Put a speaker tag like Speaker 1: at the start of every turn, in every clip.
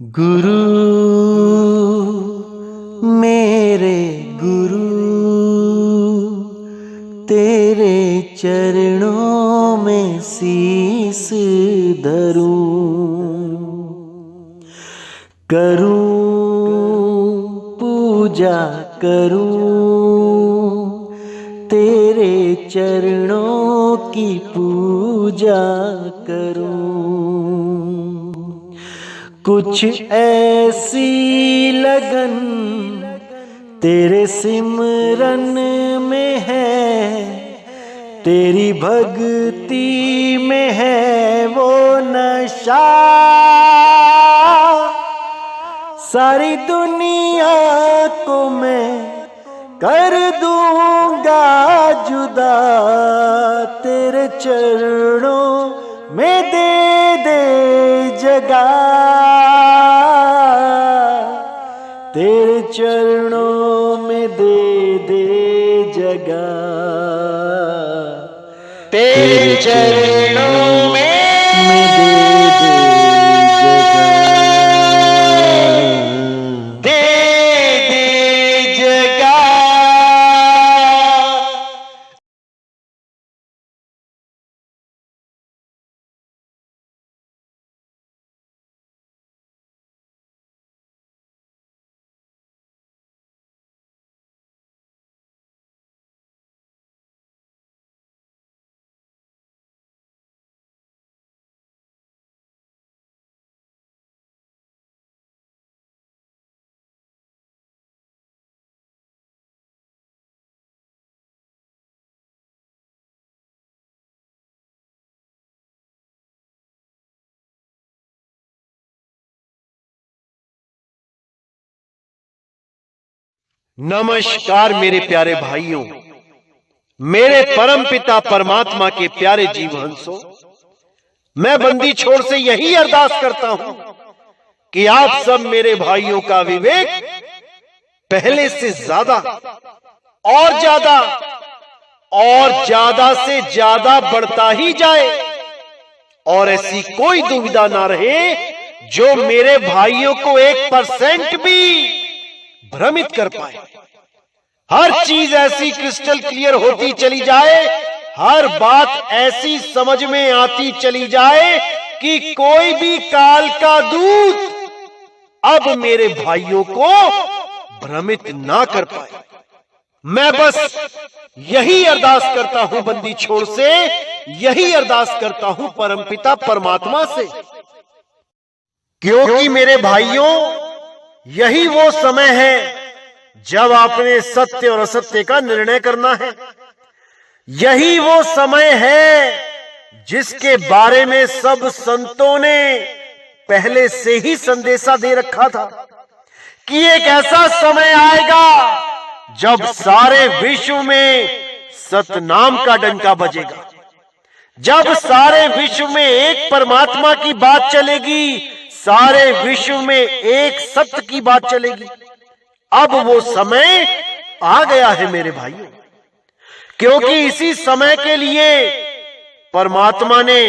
Speaker 1: गुरु मेरे गुरु, तेरे चरणों में शीस धरूं, करूं पूजा करूं, तेरे चरणों की पूजा करूं। कुछ ऐसी लगन तेरे सिमरन में है, तेरी भक्ति में है वो नशा। सारी दुनिया को मैं कर दूंगा जुदा, तेरे चरणों में दे जगह, तेरे चरणों में दे जगह, तेरे चरणों में दे जगह, दे जगह।
Speaker 2: नमस्कार मेरे प्यारे भाइयों, मेरे परम पिता परमात्मा के प्यारे जीव हंसों, मैं बंदी छोड़ से यही अरदास करता हूं कि आप सब मेरे भाइयों का विवेक पहले से ज्यादा और ज्यादा और ज्यादा से ज्यादा बढ़ता ही जाए, और ऐसी कोई दुविधा ना रहे जो मेरे भाइयों को 1% भी भ्रमित कर पाए। हर चीज ऐसी क्रिस्टल क्लियर होती चली जाए, हर बात ऐसी समझ में आती चली जाए कि कोई भी काल का दूत अब मेरे भाइयों को भ्रमित ना कर पाए। मैं बस यही अरदास करता हूं बंदी छोड़ से, यही अरदास करता हूं परमपिता परमात्मा से, क्योंकि मेरे भाइयों यही वो समय है जब आपने सत्य और असत्य का निर्णय करना है। यही वो समय है जिसके बारे में सब संतों ने पहले से ही संदेशा दे रखा था कि एक ऐसा समय आएगा जब सारे विश्व में सतनाम का डंका बजेगा, जब सारे विश्व में एक परमात्मा की बात चलेगी, सारे विश्व में एक सत्य की बात चलेगी। अब वो समय आ गया है मेरे भाइयों, क्योंकि इसी समय के लिए परमात्मा ने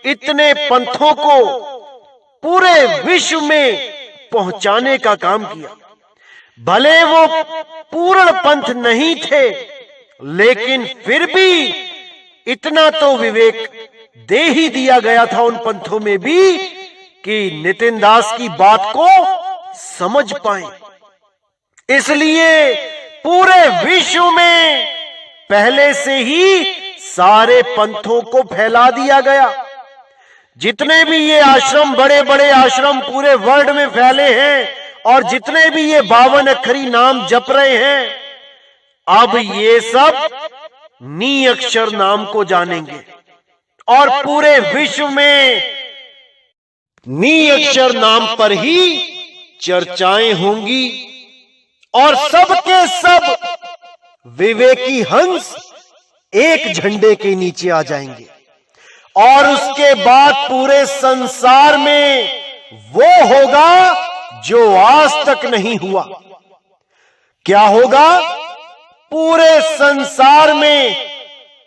Speaker 2: इतने पंथों को पूरे विश्व में पहुंचाने का काम किया। भले वो पूर्ण पंथ नहीं थे, लेकिन फिर भी इतना तो विवेक दे ही दिया गया था उन पंथों में भी कि नितिन दास की बात को समझ पाए। इसलिए पूरे विश्व में पहले से ही सारे पंथों को फैला दिया गया। जितने भी ये आश्रम, बड़े बड़े आश्रम पूरे वर्ल्ड में फैले हैं, और जितने भी ये 52 अक्षरी नाम जप रहे हैं, अब ये सब नी अक्षर नाम को जानेंगे, और पूरे विश्व में नी अक्षर नाम पर ही चर्चाएं होंगी, और सबके सब विवेकी हंस एक झंडे के नीचे आ जाएंगे। और उसके बाद पूरे संसार में वो होगा जो आज तक नहीं हुआ। क्या होगा? पूरे संसार में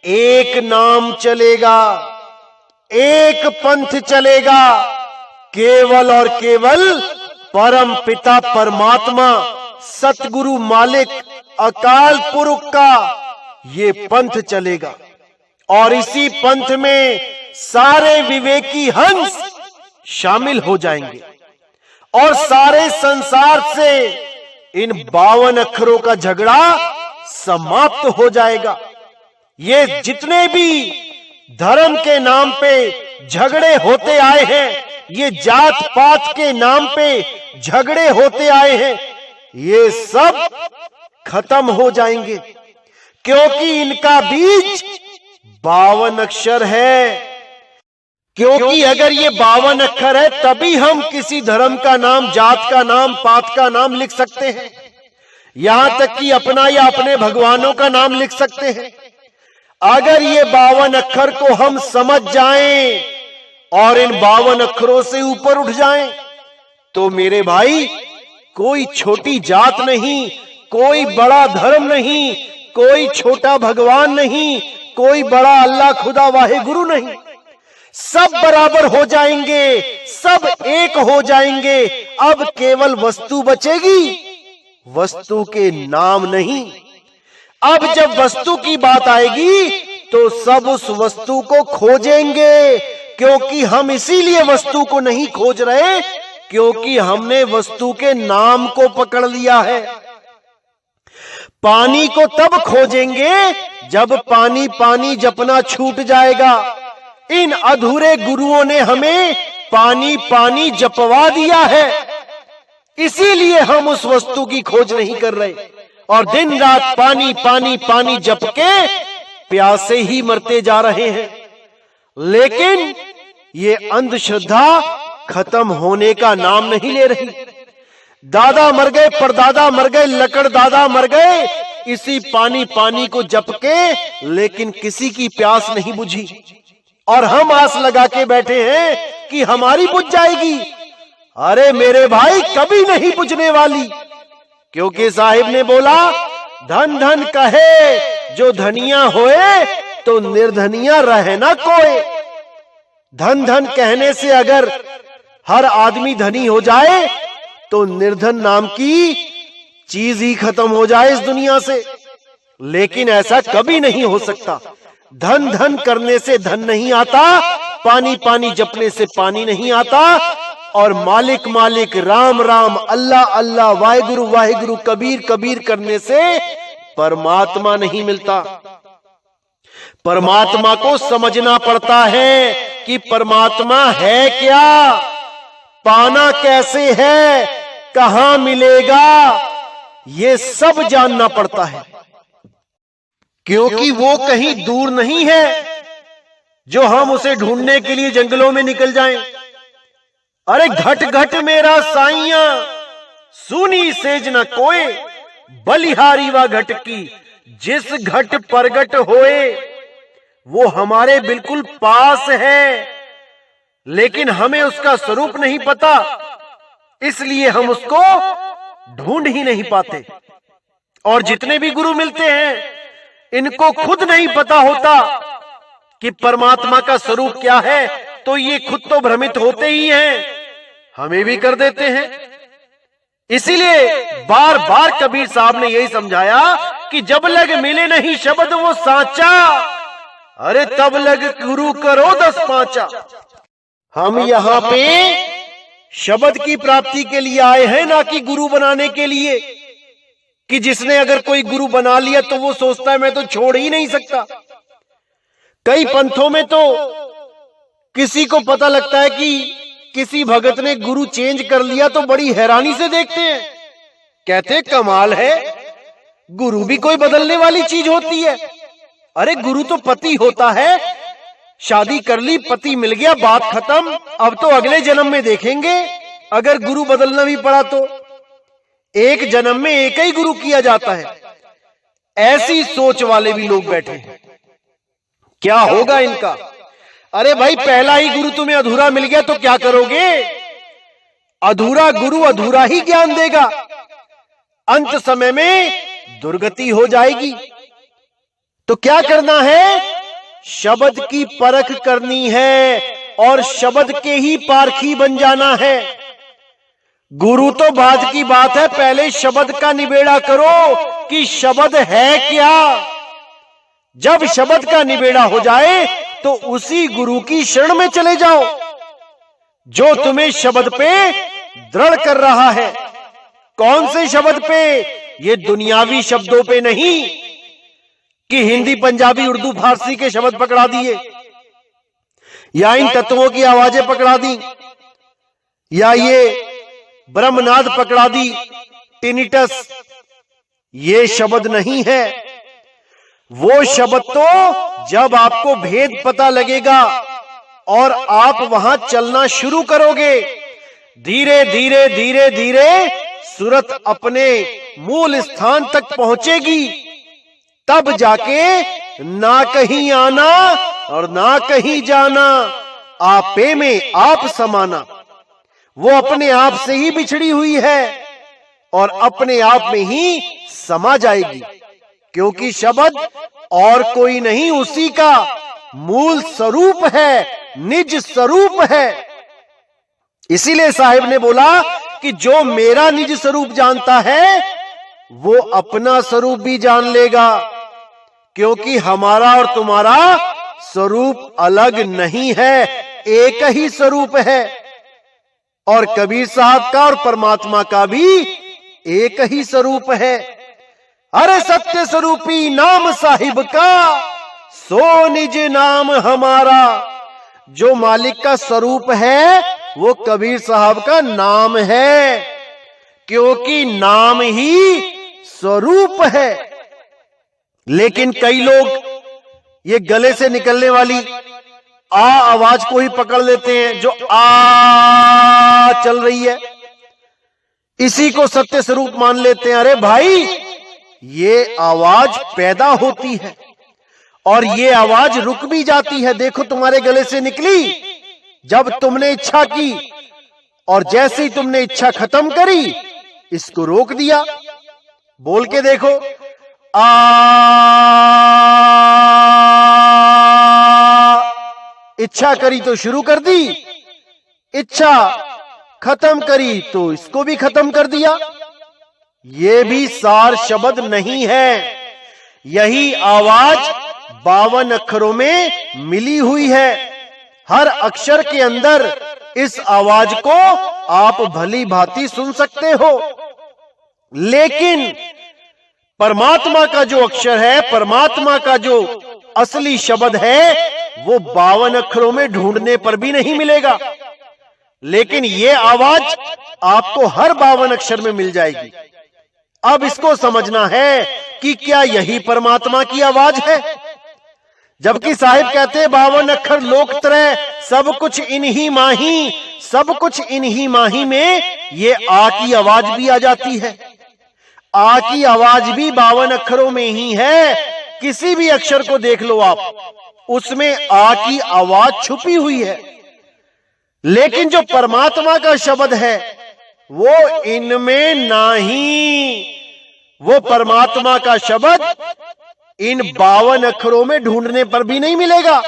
Speaker 2: एक नाम चलेगा, एक पंथ चलेगा, केवल और केवल परम पिता परमात्मा सतगुरु मालिक अकाल पुरख का ये पंथ चलेगा। और इसी पंथ में सारे विवेकी हंस शामिल हो जाएंगे और सारे संसार से इन 52 अक्षरों का झगड़ा समाप्त हो जाएगा। ये जितने भी धर्म के नाम पे झगड़े होते आए हैं, ये जात पात के नाम पे झगड़े होते आए हैं, ये सब खत्म हो जाएंगे, क्योंकि इनका बीज 52 अक्षर है। क्योंकि अगर ये 52 अक्षर है तभी हम किसी धर्म का नाम, जात का नाम, पात का नाम लिख सकते हैं, यहां तक कि अपना या अपने भगवानों का नाम लिख सकते हैं। अगर ये 52 अक्षर को हम समझ जाएं और इन 52 अक्षरों से ऊपर उठ जाएं, तो मेरे भाई कोई छोटी जात नहीं, कोई बड़ा धर्म नहीं, कोई छोटा भगवान नहीं, कोई बड़ा अल्लाह खुदा वाहे गुरु नहीं, सब बराबर हो जाएंगे, सब एक हो जाएंगे। अब केवल वस्तु बचेगी, वस्तु के नाम नहीं। अब जब वस्तु की बात आएगी तो सब उस वस्तु को खोजेंगे, क्योंकि हम इसीलिए वस्तु को नहीं खोज रहे क्योंकि हमने वस्तु के नाम को पकड़ लिया है। पानी को तब खोजेंगे जब पानी पानी जपना छूट जाएगा। इन अधूरे गुरुओं ने हमें पानी पानी जपवा दिया है, इसीलिए हम उस वस्तु की खोज नहीं कर रहे और दिन रात पानी पानी पानी जप के प्यासे ही मरते जा रहे हैं। लेकिन ये अंधश्रद्धा खत्म होने का नाम नहीं ले रही। दादा मर गए, परदादा मर गए, लकड़ दादा मर गए इसी पानी पानी को जप के, लेकिन किसी की प्यास नहीं बुझी और हम आस लगा के बैठे हैं कि हमारी बुझ जाएगी। अरे मेरे भाई, कभी नहीं बुझने वाली, क्योंकि साहिब ने बोला धन धन कहे जो धनिया होए तो निर्धनिया रहे ना कोई। धन धन कहने से अगर हर आदमी धनी हो जाए तो निर्धन नाम की चीज ही खत्म हो जाए इस दुनिया से, लेकिन ऐसा कभी नहीं हो सकता। धन धन करने से धन नहीं आता, पानी पानी जपने से पानी नहीं आता, और मालिक मालिक, राम राम, अल्लाह अल्लाह, वाहेगुरु वाहेगुरु, कबीर कबीर करने से परमात्मा नहीं मिलता। परमात्मा को समझना पड़ता है कि परमात्मा है क्या, पाना कैसे है, कहां मिलेगा, ये सब जानना पड़ता है, क्योंकि वो कहीं दूर नहीं है जो हम उसे ढूंढने के लिए जंगलों में निकल जाएं। अरे घट घट मेरा साइया, सुनी सेज न कोय, बलिहारी व घट की, जिस घट प्रगट होए वो हमारे बिल्कुल पास है, लेकिन हमें उसका स्वरूप नहीं पता, इसलिए हम उसको ढूंढ ही नहीं पाते। और जितने भी गुरु मिलते हैं इनको खुद नहीं पता होता कि परमात्मा का स्वरूप क्या है, तो ये खुद तो भ्रमित होते ही हैं, हमें भी कर देते हैं। इसीलिए बार बार कबीर साहब ने यही समझाया कि जब लग मिले नहीं शब्द वो साचा, अरे तब लग गुरु करो 10 पांचा। हम यहां पे शब्द की प्राप्ति के लिए आए हैं, ना कि गुरु बनाने के लिए, कि जिसने अगर कोई गुरु बना लिया तो वो सोचता है मैं तो छोड़ ही नहीं सकता। कई पंथों में तो किसी को पता लगता है कि किसी भगत ने गुरु चेंज कर लिया तो बड़ी हैरानी से देखते हैं, कहते कमाल है, गुरु भी कोई बदलने वाली चीज होती है। अरे गुरु तो पति होता है, शादी कर ली, पति मिल गया, बात खत्म, अब तो अगले जन्म में देखेंगे। अगर गुरु बदलना भी पड़ा तो एक जन्म में एक ही गुरु किया जाता है। ऐसी सोच वाले भी लोग बैठे हैं, क्या होगा इनका? अरे भाई, पहला ही गुरु तुम्हें अधूरा मिल गया तो क्या करोगे? अधूरा गुरु अधूरा ही ज्ञान देगा, अंत समय में दुर्गति हो जाएगी। तो क्या करना है? शब्द की परख करनी है, और शब्द के ही पारखी बन जाना है। गुरु तो बाद की बात है, पहले शब्द का निबेड़ा करो कि शब्द है क्या। जब शब्द का निबेड़ा हो जाए तो उसी गुरु की शरण में चले जाओ जो तुम्हें शब्द पे दृढ़ कर रहा है। कौन से शब्द पे? ये दुनियावी शब्दों पे नहीं कि हिंदी पंजाबी उर्दू फारसी के शब्द पकड़ा दिए, या इन तत्वों की आवाजें पकड़ा दी, या ये ब्रह्मनाद पकड़ा दी, टिनिटस। ये शब्द नहीं है। वो शब्द तो जब आपको भेद पता लगेगा और आप वहां चलना शुरू करोगे, धीरे धीरे धीरे धीरे सूरत अपने मूल स्थान तक पहुंचेगी। तब जाके ना कहीं आना और ना कहीं जाना, आपे में आप समाना। वो अपने आप से ही बिछड़ी हुई है और अपने आप में ही समा जाएगी, क्योंकि शब्द और कोई नहीं, उसी का मूल स्वरूप है, निज स्वरूप है। इसीलिए साहिब ने बोला कि जो मेरा निज स्वरूप जानता है वो अपना स्वरूप भी जान लेगा, क्योंकि हमारा और तुम्हारा स्वरूप अलग नहीं है, एक ही स्वरूप है। और कबीर साहब का और परमात्मा का भी एक ही स्वरूप है। अरे सत्य स्वरूपी नाम साहिब का, सो निज नाम हमारा। जो मालिक का स्वरूप है वो कबीर साहब का नाम है, क्योंकि नाम ही स्वरूप है। लेकिन कई लोग ये गले से निकलने वाली आ आवाज को ही पकड़ लेते हैं, जो आ चल रही है, इसी को सत्य स्वरूप मान लेते हैं। अरे भाई, ये आवाज पैदा होती है और ये आवाज रुक भी जाती है। देखो तुम्हारे गले से निकली जब तुमने इच्छा की, और जैसे ही तुमने इच्छा खत्म करी इसको रोक दिया। बोल के देखो, आ, इच्छा करी तो शुरू कर दी, इच्छा खत्म करी तो इसको भी खत्म कर दिया। ये भी सार शब्द नहीं है। यही आवाज 52 अक्षरों में मिली हुई है। हर अक्षर के अंदर इस आवाज को आप भली भांति सुन सकते हो। लेकिन परमात्मा का जो अक्षर है, परमात्मा का जो असली शब्द है, वो 52 अक्षरों में ढूंढने पर भी नहीं मिलेगा। लेकिन ये आवाज आपको हर 52 अक्षर में मिल जाएगी। अब इसको समझना है कि क्या यही परमात्मा की आवाज है। जबकि साहिब कहते हैं 52 अक्षर लोकत्रय, सब कुछ इन्हीं माही, सब कुछ इन्हीं माही में ये आ की आवाज भी आ जाती है। आ की आवाज भी 52 अक्षरों में ही है। किसी भी अक्षर को देख लो आप, उसमें आ की आवाज छुपी हुई है। लेकिन जो परमात्मा का शब्द है वो इनमें नहीं। वो परमात्मा का शब्द इन 52 अक्षरों में ढूंढने पर भी नहीं मिलेगा,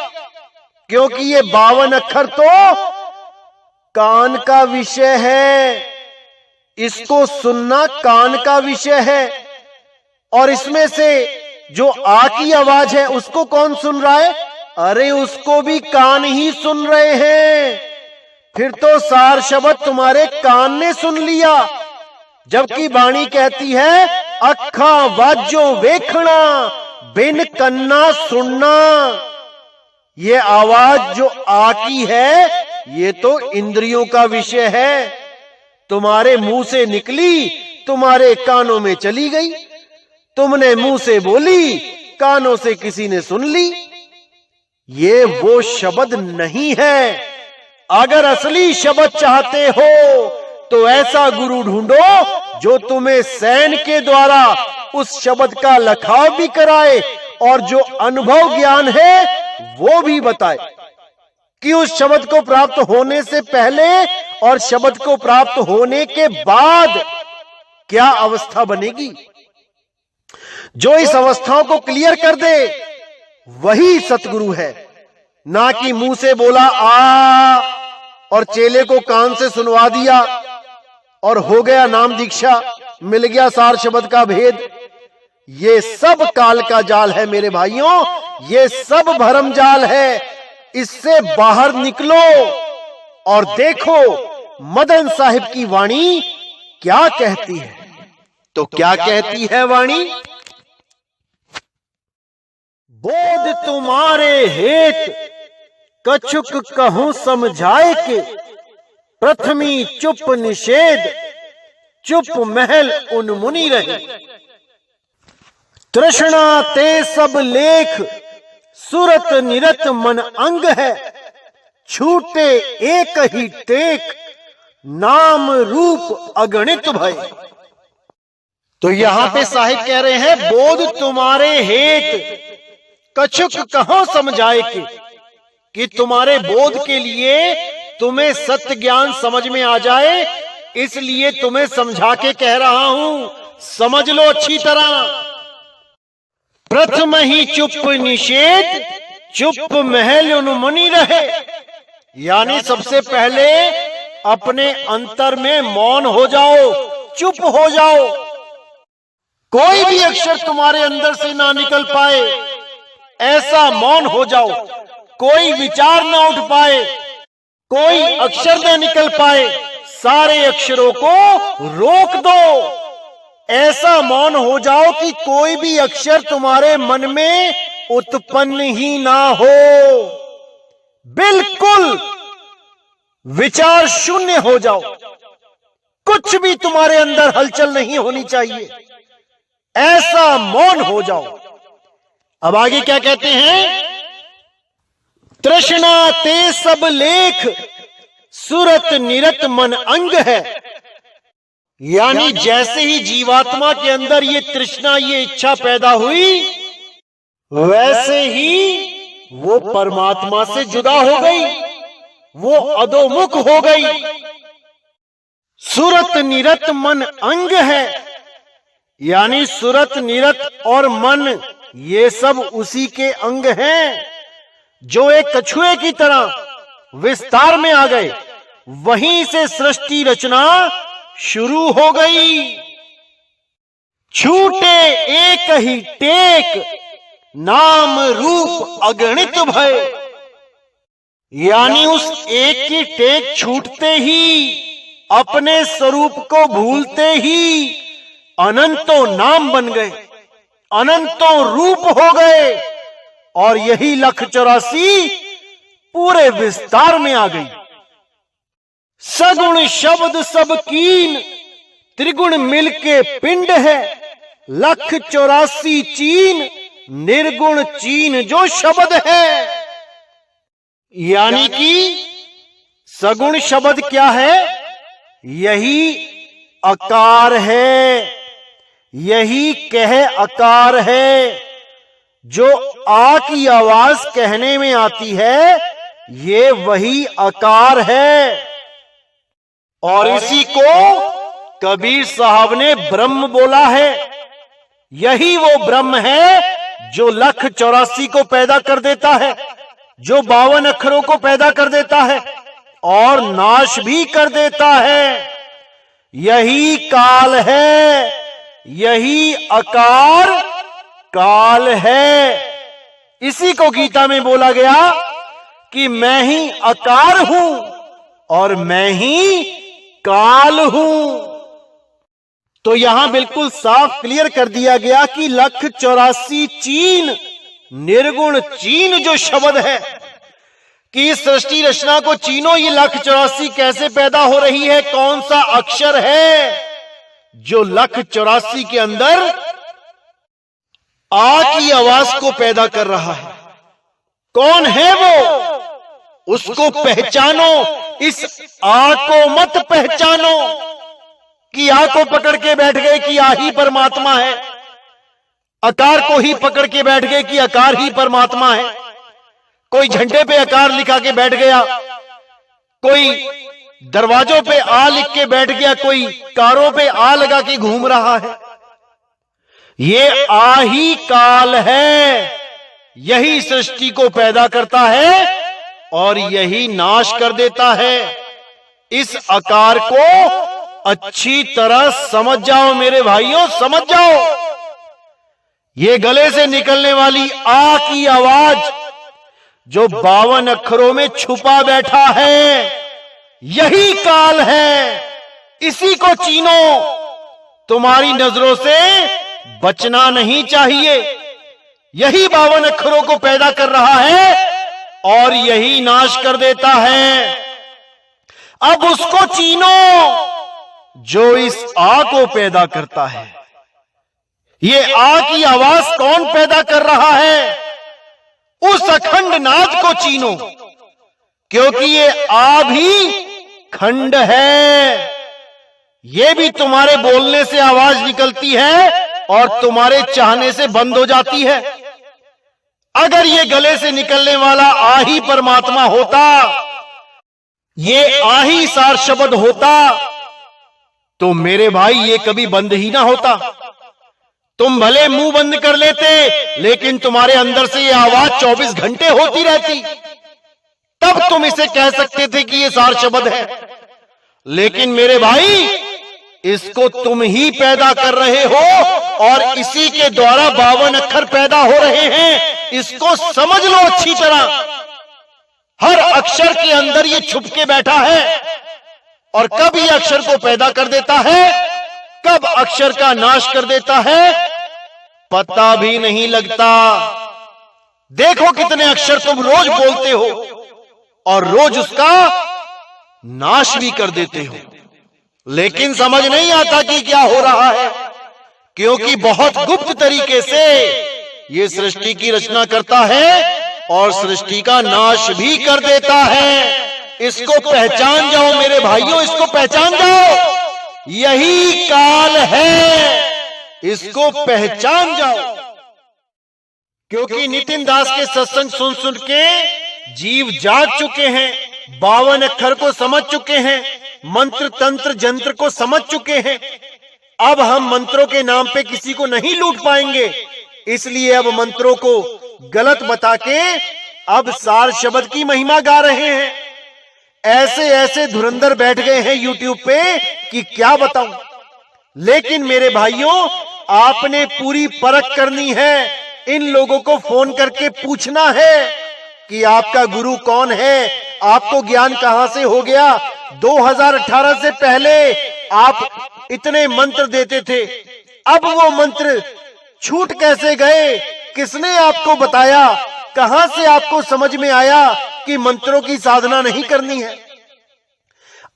Speaker 2: क्योंकि ये 52 अक्षर तो कान का विषय है। इसको सुनना कान का विषय है। और इसमें से जो आ की आवाज है उसको कौन सुन रहा है? अरे उसको भी कान ही सुन रहे हैं। फिर तो सार शब्द तुम्हारे कान ने सुन लिया। जबकि वाणी कहती है अखा वाजो वेखना बिन कन्ना सुनना। ये आवाज जो आ की है ये तो इंद्रियों का विषय है। तुम्हारे मुंह से निकली, तुम्हारे कानों में चली गई। तुमने मुंह से बोली, कानों से किसी ने सुन ली। ये वो शब्द नहीं है। अगर असली शब्द चाहते हो तो ऐसा गुरु ढूंढो जो तुम्हें सैन के द्वारा उस शब्द का लखाव भी कराए और जो अनुभव ज्ञान है वो भी बताए कि उस शब्द को प्राप्त होने से पहले और शब्द को प्राप्त होने के बाद क्या अवस्था बनेगी। जो इस अवस्थाओं को क्लियर कर दे वही सतगुरु है। ना कि मुंह से बोला आ और चेले को कान से सुनवा दिया और हो गया नाम दीक्षा, मिल गया सार शब्द का भेद। ये सब काल का जाल है मेरे भाइयों, ये सब भरम जाल है। इससे बाहर निकलो और देखो मदन साहिब की वाणी क्या कहती है। तो क्या कहती है वाणी? बोध तुम्हारे हेत कछुक कहूं समझाए के, प्रथमी चुप निषेध चुप महल उन्मुनि रहे। तृष्णा ते सब लेख सुरत निरत मन अंग है, छूटे एक ही टेक नाम रूप अगणित भय। तो यहां पे साहिब कह रहे हैं बोध तुम्हारे हेत कछुक कहो समझाए कि तुम्हारे बोध के लिए, तुम्हें सत्य ज्ञान समझ में आ जाए, इसलिए तुम्हें समझा के कह रहा हूं, समझ लो अच्छी तरह। प्रथम ही चुप निषेध चुप महल उन्मुनि रहे, यानी सबसे पहले अपने अंतर में मौन हो जाओ, चुप हो जाओ। कोई भी अक्षर तुम्हारे अंदर से ना निकल पाए, ऐसा मौन हो जाओ। कोई विचार ना उठ पाए, कोई अक्षर ना निकल पाए, सारे अक्षरों को रोक दो। ऐसा मौन हो जाओ कि कोई भी अक्षर तुम्हारे मन में उत्पन्न ही ना हो। बिल्कुल विचार शून्य हो जाओ, कुछ भी तुम्हारे अंदर हलचल नहीं होनी चाहिए, ऐसा मौन हो जाओ। अब आगे क्या कहते हैं? तृष्णा ते सब लेख सुरत निरत मन अंग है, यानी जैसे ही जीवात्मा के अंदर ये तृष्णा, ये इच्छा पैदा हुई, वैसे ही वो परमात्मा से जुदा हो गई, वो अधोमुख हो गई। सुरत निरत मन अंग है, यानी सुरत निरत और मन ये सब उसी के अंग हैं, जो एक कछुए की तरह विस्तार में आ गए। वहीं से सृष्टि रचना शुरू हो गई। छूटे एक ही टेक नाम रूप अगणित भय, यानी उस एक की टेक छूटते ही, अपने स्वरूप को भूलते ही अनंतों नाम बन गए, अनंतों रूप हो गए, और यही 184 पूरे विस्तार में आ गई। सगुण शब्द सब कीन त्रिगुण मिलके पिंड है, 184 चीन निर्गुण चीन जो शब्द है। यानी कि सगुण शब्द क्या है? यही अकार है, यही कह अकार है। जो आ की आवाज कहने में आती है, ये वही अकार है। और इसी को कबीर साहब ने ब्रह्म बोला है। यही वो ब्रह्म है जो 184 को पैदा कर देता है, जो 52 अक्षरों को पैदा कर देता है और नाश भी कर देता है। यही काल है, यही अकार काल है। इसी को गीता में बोला गया कि मैं ही अकार हूं और मैं ही काल हूं। तो यहां बिल्कुल साफ क्लियर कर दिया गया कि 184 चीन निर्गुण चीन जो शब्द है, कि इस सृष्टि रचना को चीनो, ये 184 कैसे पैदा हो रही है? कौन सा अक्षर है जो 184 के अंदर आ की आवाज को पैदा कर रहा है? कौन है वो? उसको पहचानो। इस आ को मत पहचानो कि आ को पकड़ के बैठ गए कि आ ही परमात्मा है, आकार को ही पकड़ के बैठ गए कि आकार ही परमात्मा है। कोई झंडे पे आकार लिखा के बैठ गया, कोई दरवाजों पे आ लिख के बैठ गया, कोई कारों पे आ लगा के घूम रहा है। ये आ ही काल है, यही सृष्टि को पैदा करता है और यही नाश कर देता है। इस आकार को अच्छी तरह समझ जाओ मेरे भाइयों, समझ जाओ। ये गले से निकलने वाली आ की आवाज जो 52 अक्षरों में छुपा बैठा है, यही काल है। इसी को चीनो, तुम्हारी नजरों से बचना नहीं चाहिए। यही 52 अक्षरों को पैदा कर रहा है और यही नाश कर देता है। अब उसको चीनो जो इस आ को पैदा करता है। ये आ की आवाज कौन पैदा कर रहा है? उस अखंड नाद को चीनो, क्योंकि ये आ भी खंड है। ये भी तुम्हारे बोलने से आवाज निकलती है और तुम्हारे चाहने से बंद हो जाती है। अगर ये गले से निकलने वाला आ ही परमात्मा होता, ये आ ही सार शब्द होता, तो मेरे भाई ये कभी बंद ही ना होता। तुम भले मुंह बंद कर लेते, लेकिन तुम्हारे अंदर से ये आवाज 24 घंटे होती रहती। तब तुम इसे कह सकते थे कि ये सार शब्द है। लेकिन मेरे भाई, इसको तुम ही पैदा कर रहे हो और इसी के द्वारा 52 अक्षर पैदा हो रहे हैं। इसको समझ लो अच्छी तरह। हर अक्षर के अंदर ये छुप के बैठा है और कब ये अक्षर को पैदा कर देता है, कब अक्षर का नाश कर देता है, पता भी नहीं लगता। देखो कितने अक्षर तुम रोज बोलते हो और रोज उसका नाश भी कर देते हो, लेकिन समझ नहीं आता कि क्या हो रहा है, क्योंकि बहुत गुप्त तरीके से ये सृष्टि की रचना करता है और सृष्टि का नाश भी कर देता है। इसको पहचान जाओ मेरे भाइयों, इसको पहचान जाओ। यही काल है, इसको पहचान जाओ। क्योंकि नितिन दास के सत्संग सुन सुन के जीव जाग चुके हैं, 52 अक्षर को समझ चुके हैं, मंत्र तंत्र जंत्र को समझ चुके हैं। अब हम मंत्रों के नाम पे किसी को नहीं लूट पाएंगे, इसलिए अब मंत्रों को गलत बता के अब सार शब्द की महिमा गा रहे हैं। ऐसे ऐसे धुरंधर बैठ गए हैं यूट्यूब पे कि क्या बताऊं। लेकिन मेरे भाइयों, आपने पूरी परख करनी है। इन लोगों को फोन करके पूछना है कि आपका गुरु कौन है, आपको ज्ञान कहां से हो गया। 2018 से पहले आप इतने मंत्र देते थे, अब वो मंत्र छूट कैसे गए? किसने आपको बताया? कहां से आपको समझ में आया कि मंत्रों की साधना नहीं करनी है?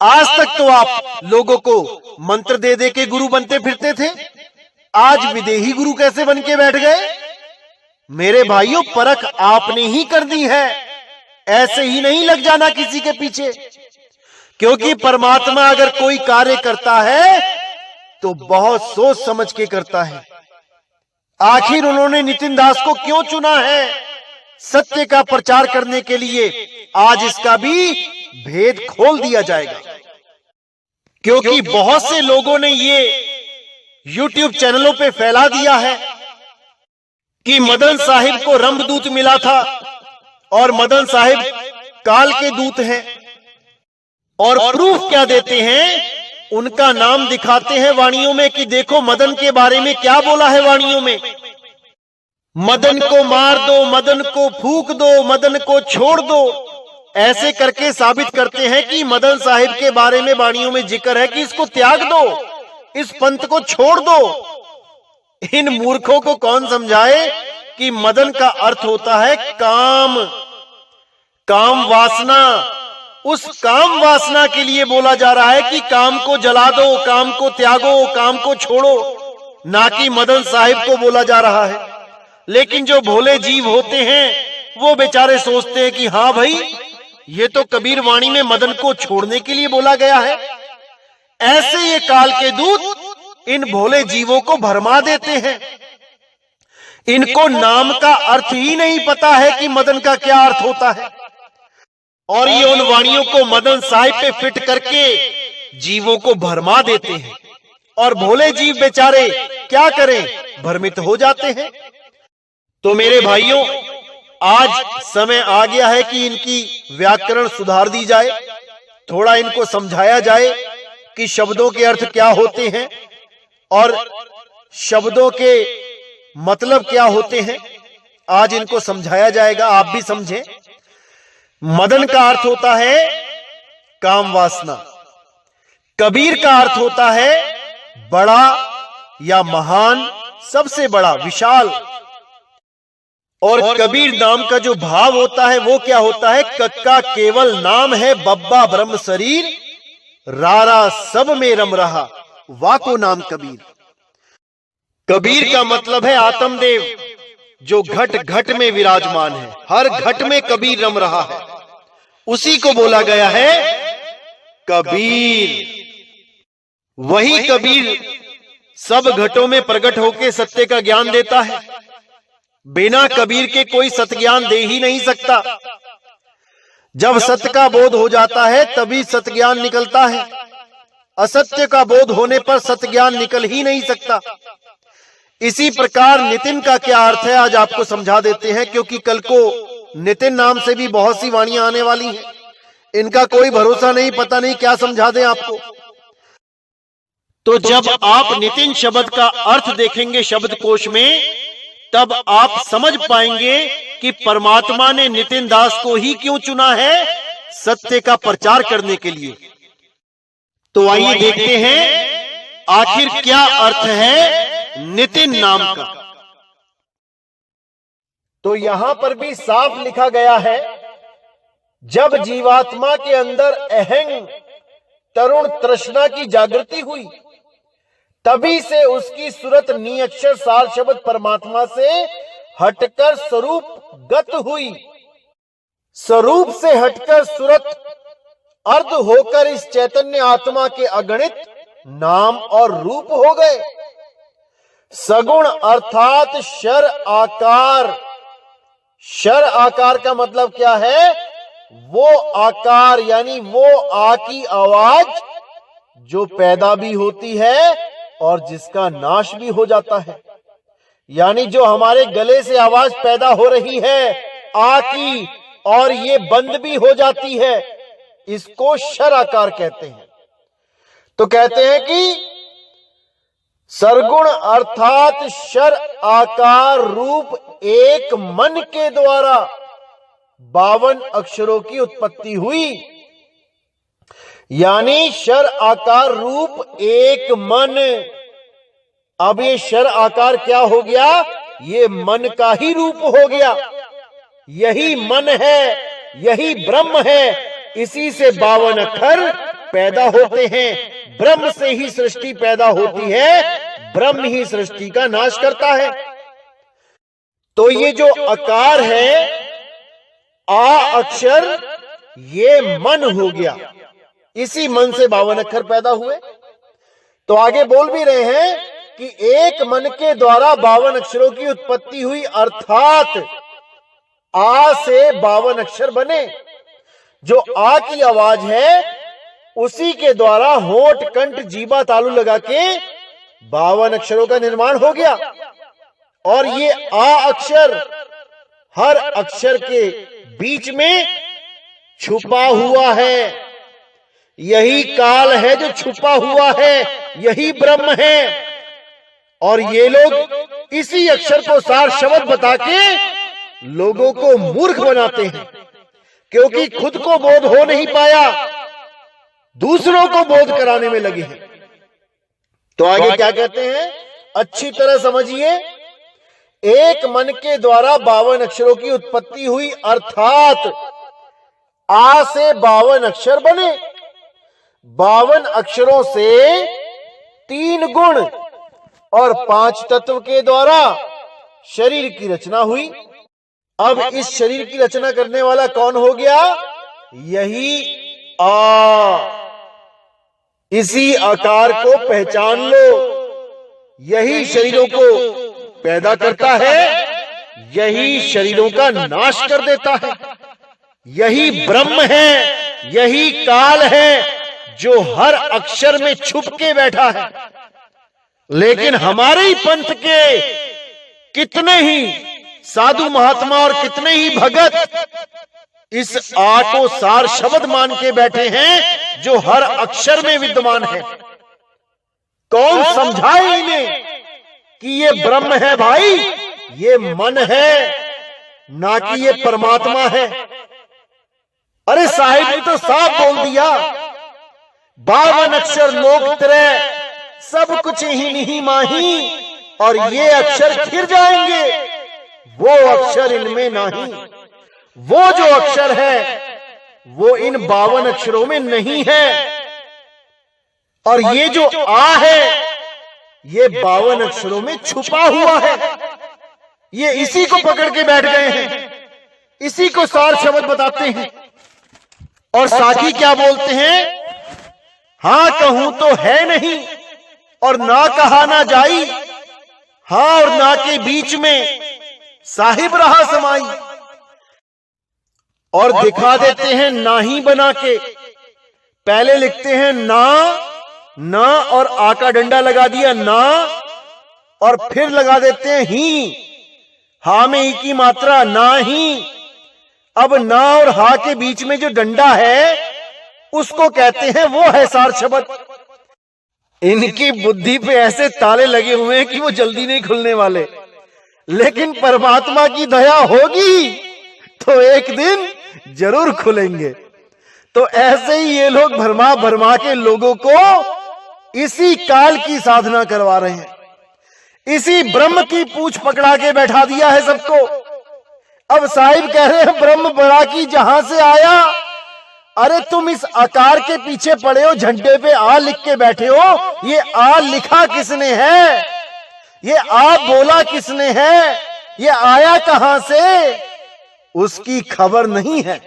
Speaker 2: आज तक तो आप लोगों को मंत्र दे दे के गुरु बनते फिरते थे, आज विदेही गुरु कैसे बन के बैठ गए? मेरे भाइयों, परख आपने ही करनी है, ऐसे ही नहीं लग जाना किसी के पीछे। क्योंकि परमात्मा अगर कोई कार्य करता है तो बहुत सोच समझ के करता है। आखिर उन्होंने नितिन दास को क्यों चुना है? सत्य का प्रचार करने के लिए। आज इसका भी भेद खोल दिया जाएगा, क्योंकि बहुत से लोगों ने ये YouTube चैनलों पे फैला दिया है कि मदन साहिब को रंभदूत मिला था और मदन साहिब काल के दूत हैं। और प्रूफ क्या देते हैं? उनका नाम दिखाते हैं वाणियों में कि देखो मदन के बारे में क्या बोला है वाणियों में। मदन को मार दो, मदन को फूंक दो, मदन को छोड़ दो। ऐसे करके साबित करते हैं कि मदन साहिब के बारे में वाणियों में जिक्र है कि इसको त्याग दो, इस पंथ को छोड़ दो। इन मूर्खों को कौन समझाए कि मदन का अर्थ होता है काम, काम वासना। उस काम वासना के लिए बोला जा रहा है कि काम को जला दो, काम को त्यागो, काम को छोड़ो, ना कि मदन साहिब को बोला जा रहा है। लेकिन जो भोले जीव होते हैं वो बेचारे सोचते हैं कि हाँ भाई, ये तो कबीर वाणी में मदन को छोड़ने के लिए बोला गया है। ऐसे ये काल के दूत इन भोले जीवों को भरमा देते हैं। इनको नाम का अर्थ ही नहीं पता है कि मदन का क्या अर्थ होता है, और ये उन वाणियों को मदन साहिब पे फिट करके जीवों को भरमा देते हैं। और भोले जीव बेचारे क्या करें, भ्रमित हो जाते हैं। तो मेरे भाइयों, आज समय आ गया है कि इनकी व्याकरण सुधार दी जाए, थोड़ा इनको समझाया जाए कि शब्दों के अर्थ क्या होते हैं और शब्दों के मतलब क्या होते हैं। आज इनको समझाया जाएगा, आप भी समझें। मदन का अर्थ होता है काम वासना, कबीर का अर्थ होता है बड़ा या महान, सबसे बड़ा, विशाल। और कबीर नाम का जो भाव होता है वो क्या होता है? कक्का केवल नाम है, बब्बा ब्रह्म शरीर, रारा सब में रम रहा, वाको नाम कबीर। कबीर का मतलब है आत्मदेव, जो घट घट में विराजमान है, हर घट में कबीर रम रहा है, उसी को बोला गया है कबीर। वही कबीर सब घटों में प्रकट होकर सत्य का ज्ञान देता है। बिना कबीर के कोई सत्य ज्ञान दे ही नहीं सकता। जब सत्य का बोध हो जाता है तभी सत्य ज्ञान निकलता है। असत्य का बोध होने पर सत्य ज्ञान निकल ही नहीं सकता। इसी प्रकार नितिन का क्या अर्थ है आज आपको समझा देते हैं, क्योंकि कल को नितिन नाम से भी बहुत सी वाणियां आने वाली हैं। इनका कोई भरोसा नहीं, पता नहीं क्या समझा दें आपको। तो जब आप नितिन शब्द का अर्थ देखेंगे शब्दकोश में, तब आप समझ पाएंगे कि परमात्मा ने नितिन दास को ही क्यों चुना है सत्य का प्रचार करने के लिए। तो आइए देखते हैं आखिर क्या अर्थ है नितिन नाम का। तो यहां पर भी साफ लिखा गया है, जब जीवात्मा के अंदर अहंग तरुण तृष्णा की जागृति हुई, तभी से उसकी सूरत निअक्षर सार शब्द परमात्मा से हटकर स्वरूप गत हुई। स्वरूप से हटकर सूरत अर्ध होकर इस चैतन्य आत्मा के अगणित नाम और रूप हो गए। सगुण अर्थात शर आकार। शर आकार का मतलब क्या है? वो आकार यानी वो आ की आवाज जो पैदा भी होती है और जिसका नाश भी हो जाता है। यानी जो हमारे गले से आवाज पैदा हो रही है आ की, और ये बंद भी हो जाती है, इसको शर आकार कहते हैं। तो कहते हैं कि सरगुण अर्थात शर आकार रूप एक मन के द्वारा 52 अक्षरों की उत्पत्ति हुई। यानी शर आकार रूप एक मन। अब ये शर आकार क्या हो गया? ये मन का ही रूप हो गया। यही मन है, यही ब्रह्म है। इसी से 52 अक्षर पैदा होते हैं। ब्रह्म से ही सृष्टि पैदा होती है, ब्रह्म ही सृष्टि का नाश करता है। तो ये जो आकार है आ अक्षर, ये मन हो गया। इसी मन से 52 अक्षर पैदा हुए। तो आगे बोल भी रहे हैं कि एक मन के द्वारा 52 अक्षरों की उत्पत्ति हुई, अर्थात आ से 52 अक्षर बने। जो आ की आवाज है उसी के द्वारा होंठ कंठ जीवा तालु लगा के 52 अक्षरों का निर्माण हो गया। और ये आ अक्षर, हर अक्षर के बीच में छुपा हुआ है। यही काल है जो छुपा हुआ है, यही ब्रह्म है। और ये लोग इसी अक्षर को सार शब्द बता के लोगों को मूर्ख बनाते हैं, क्योंकि खुद को बोध हो नहीं पाया, दूसरों को बोध कराने में लगे हैं। तो आगे क्या कहते हैं, अच्छी तरह समझिए। एक मन के द्वारा 52 अक्षरों की उत्पत्ति हुई, अर्थात आ से 52 अक्षर बने। 52 अक्षरों से 3 गुण और 5 तत्व के द्वारा शरीर की रचना हुई। अब इस शरीर की रचना करने वाला कौन हो गया? यही आ। इसी आकार को पहचान लो। यही शरीरों को पैदा करता है, यही शरीरों का नाश कर देता है। यही ब्रह्म है, यही काल है जो हर अक्षर में छुप के बैठा है। लेकिन हमारे ही पंथ के कितने ही साधु महात्मा और कितने ही भगत इस आ को सार शब्द मान के बैठे हैं जो हर अक्षर में विद्यमान है। कौन समझाए इन्हें कि ये ब्रह्म है भाई, ये मन है, ना कि ये परमात्मा है। अरे साहिब ने तो साफ बोल दिया, 52 अक्षर लोक त्रय सब कुछ ही नहीं माही, और ये अक्षर खिर जाएंगे, वो अक्षर इनमें नहीं। वो जो अक्षर है वो इन 52 अक्षरों में नहीं है, और ये जो आ है ये 52 अक्षरों में छुपा हुआ है। ये इसी को पकड़ के बैठ गए हैं, इसी को सार शब्द बताते हैं। और साकी क्या बोलते हैं, हां कहूं तो है नहीं और ना कहा ना जाई, हां और ना के बीच में साहिब रहा समाई। और दिखा देते हैं ना ही बना के, पहले लिखते हैं ना और आ का डंडा लगा दिया ना, और फिर लगा देते हैं ही, हा में ई की मात्रा ना ही। अब ना और हा के बीच में जो डंडा है उसको कहते हैं वो है सार शब्द। इनकी बुद्धि पे ऐसे ताले लगे हुए हैं कि वो जल्दी नहीं खुलने वाले, लेकिन परमात्मा की दया होगी तो एक दिन जरूर खुलेंगे। तो ऐसे ही ये लोग भरमा भरमा के लोगों को इसी काल की साधना करवा रहे हैं, इसी ब्रह्म की पूंछ पकड़ा के बैठा दिया है सबको। अब साहिब कह रहे हैं ब्रह्म बड़ा की जहां से आया। अरे तुम इस आकार के पीछे पड़े हो, झंडे पे आ लिख के बैठे हो, ये आ लिखा किसने है, ये आ बोला किसने है, ये आया कहां से, उसकी खबर नहीं है।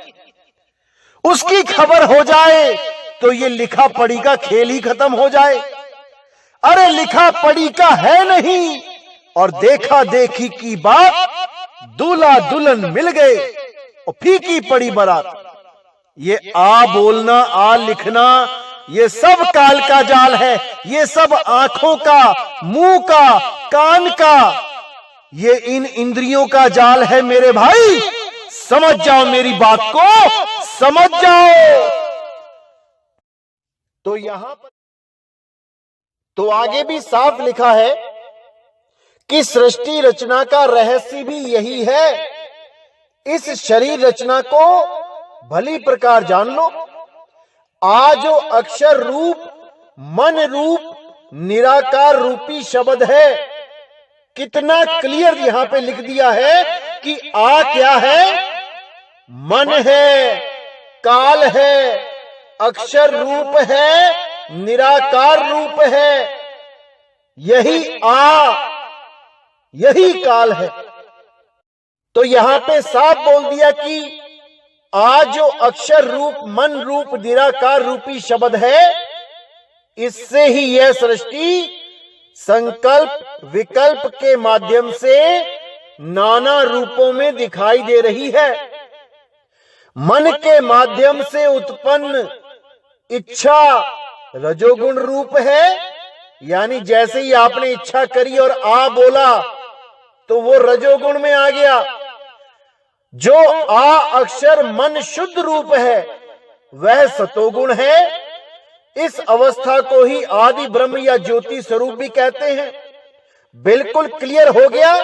Speaker 2: उसकी खबर हो जाए तो ये लिखा पढ़ी का खेल ही खत्म हो जाए। अरे लिखा पढ़ी का है नहीं, और देखा देखी की बात, दूल्हा दुल्हन मिल गए और फीकी पड़ी बारात। ये आ बोलना, आ लिखना, ये सब काल का जाल है, ये सब आंखों का, मुंह का, कान का, ये इन इंद्रियों का जाल है मेरे भाई। समझ जाओ मेरी बात को, समझ जाओ। तो यहां पर तो आगे भी साफ लिखा है कि सृष्टि रचना का रहस्य भी यही है। इस शरीर रचना को भली प्रकार जान लो। आ जो अक्षर रूप, मन रूप, निराकार रूपी शब्द है, कितना क्लियर यहां पे लिख दिया है कि आ क्या है, मन है, काल है, अक्षर रूप है, निराकार रूप है। यही आ, यही काल है। तो यहां पे साफ बोल दिया कि आ जो अक्षर रूप, मन रूप, निराकार रूपी शब्द है, इससे ही यह सृष्टि संकल्प विकल्प के माध्यम से नाना रूपों में दिखाई दे रही है। मन के माध्यम से उत्पन्न इच्छा रजोगुण रूप है, यानी जैसे ही आपने इच्छा करी और आ बोला तो वो रजोगुण में आ गया। जो आ अक्षर मन शुद्ध रूप है वह सतोगुण है। इस अवस्था को ही आदि ब्रह्म या ज्योति स्वरूप भी कहते हैं। बिल्कुल क्लियर हो गया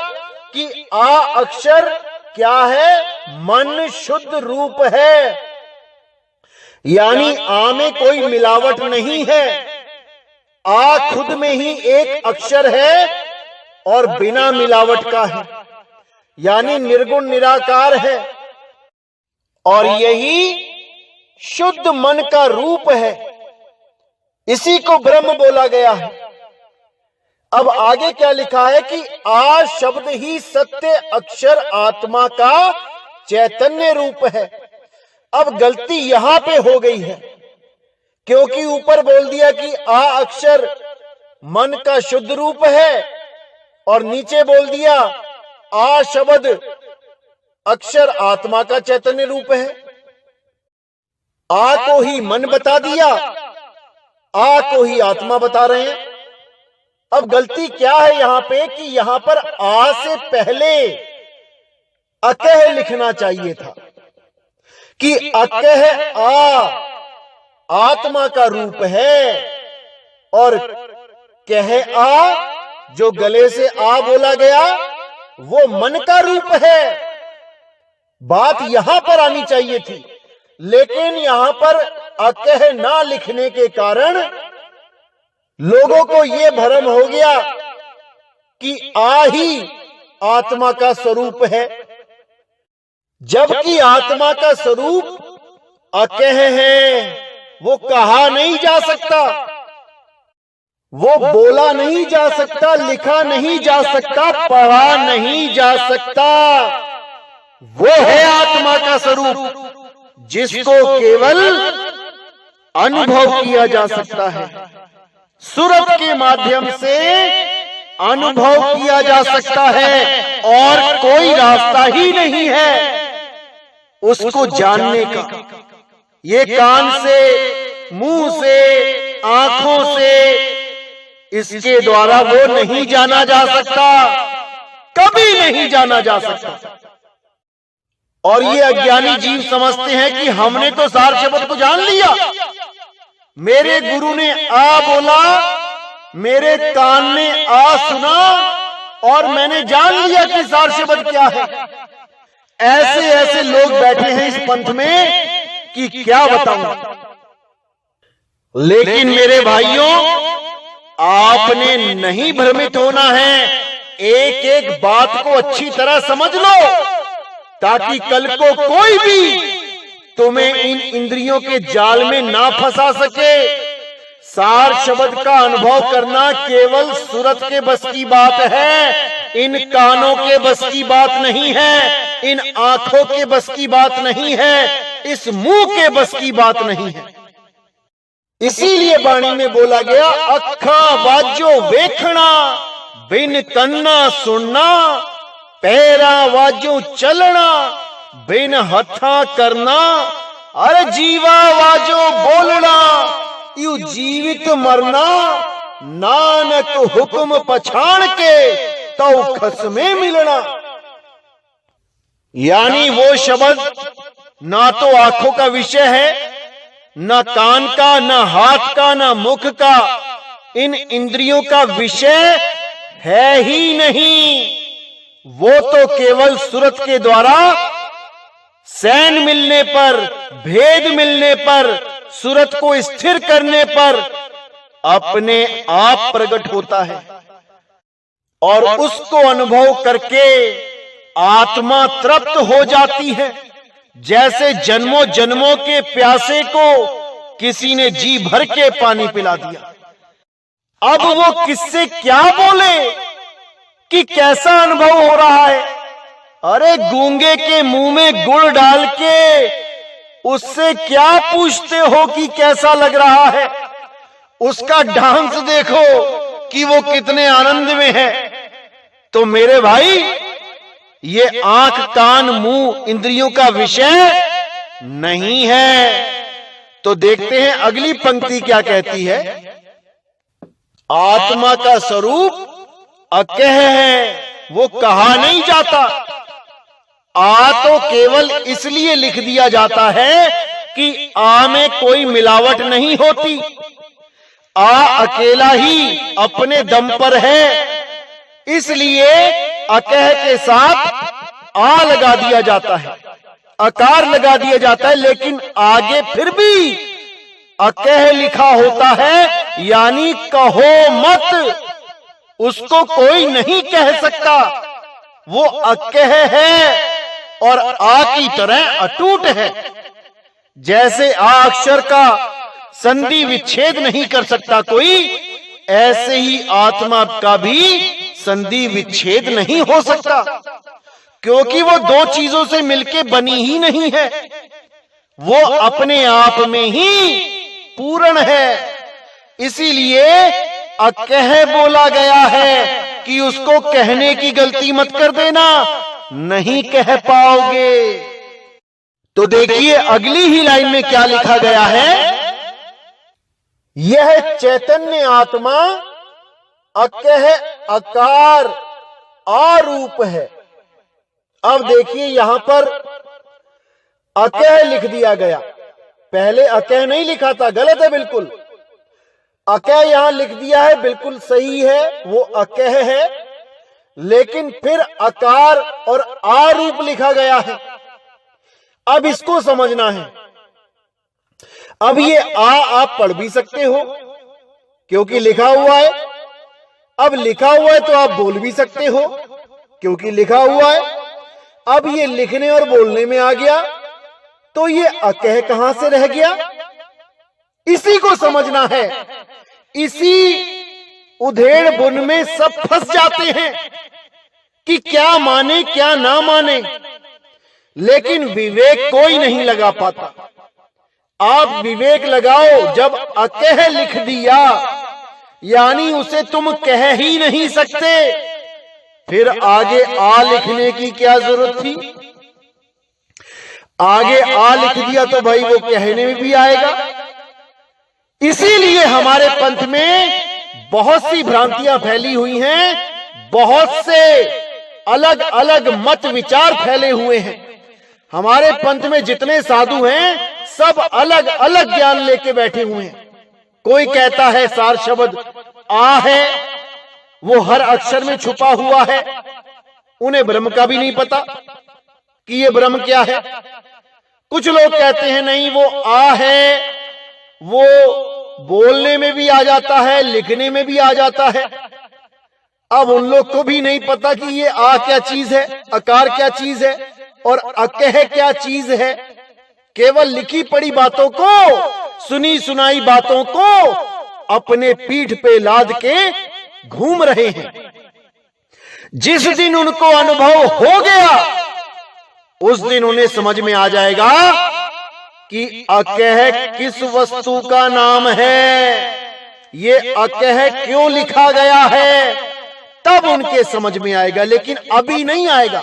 Speaker 2: कि आ अक्षर क्या है, मन शुद्ध रूप है, यानी आ में कोई मिलावट नहीं है। आ खुद में ही एक अक्षर है और बिना मिलावट का है, यानी निर्गुण निराकार है, और यही शुद्ध मन का रूप है। इसी को ब्रह्म बोला गया है। अब आगे क्या लिखा है कि आ शब्द ही सत्य अक्षर आत्मा का चैतन्य रूप है। अब गलती यहां पे हो गई है, क्योंकि ऊपर बोल दिया कि आ अक्षर मन का शुद्ध रूप है, और नीचे बोल दिया आ शब्द अक्षर आत्मा का चैतन्य रूप है। आ को ही मन बता दिया, आ को ही आत्मा बता रहे हैं। अब गलती क्या है यहां पे कि यहां पर आ से पहले अकह लिखना चाहिए था कि अकह आत्मा का रूप है और कह जो गले से बोला गया वो मन का रूप है। बात यहां पर आनी चाहिए थी, लेकिन यहां पर अकह ना लिखने के कारण लोगों को यह भ्रम हो गया कि ही आत्मा का स्वरूप है, जबकि आत्मा का स्वरूप अकह है। वो कहा नहीं जा सकता, वो बोला नहीं जा सकता, लिखा नहीं जा सकता, पढ़ा नहीं जा सकता। वो है आत्मा का स्वरूप जिसको केवल अनुभव किया जा सकता है, सूरत के माध्यम से अनुभव किया जा सकता है और कोई रास्ता ही नहीं है उसको जानने का। ये कान से, मुंह से, आंखों से इसके द्वारा वो नहीं जाना जा सकता, कभी नहीं जाना जा सकता। और ये अज्ञानी जीव समझते हैं कि हमने तो सार शब्द को जान लिया, मेरे गुरु ने बोला, मेरे कान ने सुना और मैंने जान लिया कि सार शब्द क्या है। ऐसे ऐसे लोग बैठे हैं इस पंथ में कि क्या बताऊं। लेकिन मेरे भाइयों, आपने नहीं भ्रमित होना है, एक एक बात को अच्छी तरह समझ लो ताकि कल को कोई भी तुम्हें इन इंद्रियों के जाल में ना फंसा सके। सार शब्द का अनुभव करना केवल सूरत के बस की बात है, इन कानों के बस की बात नहीं है, इन आंखों के बस की बात नहीं है, इस मुंह के बस की बात नहीं है। इसीलिए वाणी में बोला गया, अखा वाजो वेखना बिन कन्ना सुनना, पैरा वाजो चलना बिन हथा करना, अरे जीवा वाजो बोलना यू जीवित मरना, नानक हुक्म पछाण के तो खसमे मिलना। यानी वो शब्द ना तो आंखों का विषय है, न कान का, न हाथ का, न मुख का, इन इंद्रियों का विषय है ही नहीं। वो तो केवल सूरत के द्वारा सैन मिलने पर, भेद मिलने पर, सूरत को स्थिर करने पर अपने आप प्रकट होता है और उसको अनुभव करके आत्मा तृप्त हो जाती है। जैसे जन्मों जन्मों के प्यासे को किसी ने जी भर के पानी पिला दिया, अब वो किससे क्या बोले कि कैसा अनुभव हो रहा है। अरे गूंगे के मुंह में गुड़ डाल के उससे क्या पूछते हो कि कैसा लग रहा है। उसका डांस देखो कि वो कितने आनंद में है। तो मेरे भाई, ये आंख, कान, मुंह इंद्रियों का विषय नहीं है। तो देखते हैं अगली पंक्ति क्या कहती है। आत्मा का स्वरूप अकह है, वो कहा नहीं जाता। तो केवल इसलिए लिख दिया जाता है कि में कोई मिलावट नहीं होती। अकेला ही अपने दम पर है, इसलिए अकह के साथ लगा दिया जाता है, अकार लगा दिया जाता है, लेकिन आगे फिर भी अकह लिखा होता है। यानी कहो मत, उसको कोई नहीं कह सकता। वो अकह है और की तरह अटूट है। जैसे अक्षर का संधि विच्छेद नहीं कर सकता कोई, ऐसे ही आत्मा का भी संधि विच्छेद नहीं हो सकता, क्योंकि वो दो चीजों से मिलके बनी ही नहीं है। वो अपने आप में ही पूर्ण है। इसीलिए अकह बोला गया है कि उसको कहने की गलती मत कर देना, नहीं कह पाओगे। तो देखिए अगली ही लाइन में क्या लिखा गया है। यह चैतन्य आत्मा अकह अकार आरूप है। अब देखिए यहां पर अकह लिख दिया गया, पहले अकह नहीं लिखा था, गलत है बिल्कुल। अकह यहां लिख दिया है, बिल्कुल सही है, वो अकह है, लेकिन फिर अकार और आ रूप लिखा गया है। अब इसको समझना है। अब ये आ आप पढ़ भी सकते हो क्योंकि लिखा हुआ है। अब लिखा हुआ है तो आप बोल भी सकते हो क्योंकि लिखा हुआ है। अब ये लिखने और बोलने में आ गया तो ये अकह कहां से रह गया, इसी को समझना है। इसी उधेड़ बुन में सब फंस जाते हैं कि क्या माने क्या ना माने, लेकिन विवेक कोई नहीं लगा पाता। आप विवेक लगाओ, जब अकह लिख दिया यानी उसे तुम कह ही नहीं सकते, फिर आगे आ लिखने की क्या जरूरत थी। आगे आ लिख दिया तो भाई वो कहने में भी आएगा। इसीलिए हमारे पंथ में बहुत सी भ्रांतियां फैली हुई हैं, बहुत से अलग अलग मत विचार फैले हुए हैं। हमारे पंथ में जितने साधु हैं सब अलग अलग ज्ञान लेके बैठे हुए हैं। कोई कहता है सार शब्द आ है, वो हर अक्षर में छुपा हुआ है, उन्हें ब्रह्म का भी नहीं पता कि ये ब्रह्म क्या है। कुछ लोग कहते हैं नहीं वो आ है, वो बोलने में भी आ जाता है, लिखने में भी आ जाता है। अब उन लोग को भी नहीं पता कि ये आ क्या चीज है, अकार क्या चीज है और अकह क्या चीज है। केवल लिखी पढ़ी बातों को, सुनी सुनाई बातों को अपने पीठ पे लाद के घूम रहे हैं। जिस दिन उनको अनुभव हो गया उस दिन उन्हें समझ में आ जाएगा कि अकह किस वस्तु का नाम है, ये अकह क्यों लिखा गया है, तब उनके समझ में आएगा। लेकिन अभी नहीं आएगा।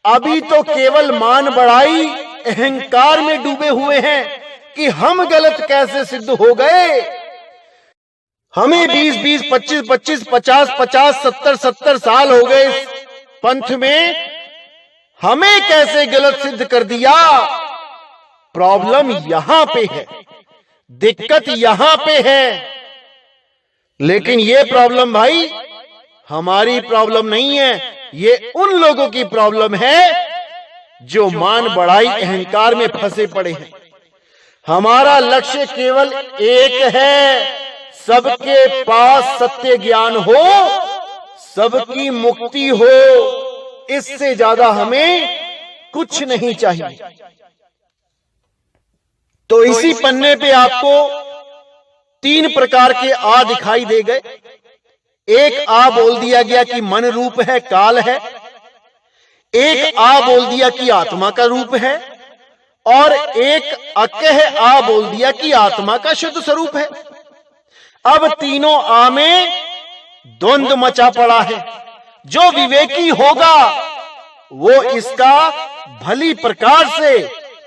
Speaker 2: अभी तो केवल मान बढ़ाई अहंकार में डूबे हुए हैं कि हम गलत कैसे सिद्ध हो गए। हमें 20-20, 25-25, 50-50, 70-70 साल हो गए इस पंथ में, हमें कैसे गलत सिद्ध कर दिया। प्रॉब्लम यहां पे है, दिक्कत यहां पे है। लेकिन ये प्रॉब्लम भाई हमारी प्रॉब्लम नहीं है, ये उन लोगों की प्रॉब्लम है जो मान बढ़ाई अहंकार में फंसे पड़े हैं। हमारा लक्ष्य केवल एक है, सबके पास सत्य ज्ञान हो, सबकी मुक्ति हो। इससे ज्यादा हमें कुछ नहीं चाहिए। तो इसी पन्ने पे आपको 3 प्रकार के आ दिखाई दे गए। एक आ बोल दिया गया कि मन रूप है, काल है। एक आ बोल दिया कि आत्मा का रूप है, और एक अकह आ बोल दिया कि आत्मा का शुद्ध स्वरूप है। अब तीनों आ में द्वंद्व मचा पड़ा है। जो विवेकी होगा वो इसका भली प्रकार से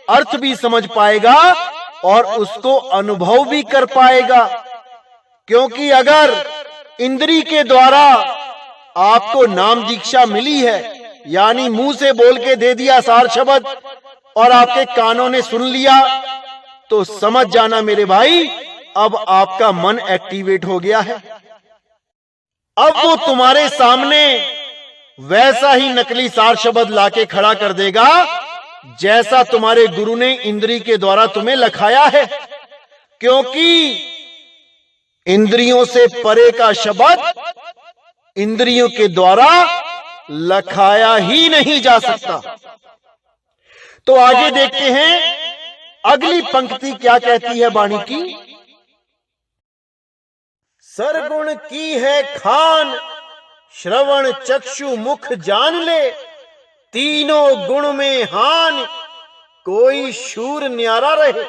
Speaker 2: अर्थ भी समझ पाएगा और उसको अनुभव भी कर पाएगा। क्योंकि अगर इंद्री के द्वारा आपको नाम दीक्षा मिली है, यानी मुंह से बोल के दे दिया सार शब्द और आपके कानों ने सुन लिया, तो समझ जाना मेरे भाई अब आपका मन एक्टिवेट हो गया है। अब वो तुम्हारे सामने वैसा ही नकली सार शब्द लाके खड़ा कर देगा जैसा तुम्हारे गुरु ने इंद्री के द्वारा तुम्हें लखाया है। क्योंकि इंद्रियों से परे का शब्द इंद्रियों के द्वारा लखाया ही नहीं जा सकता। तो आगे देखते हैं अगली पंक्ति क्या कहती है वाणी की। सरगुण की है खान, श्रवण चक्षु मुख जान ले, तीनों गुण में हान, कोई शूर न्यारा रहे।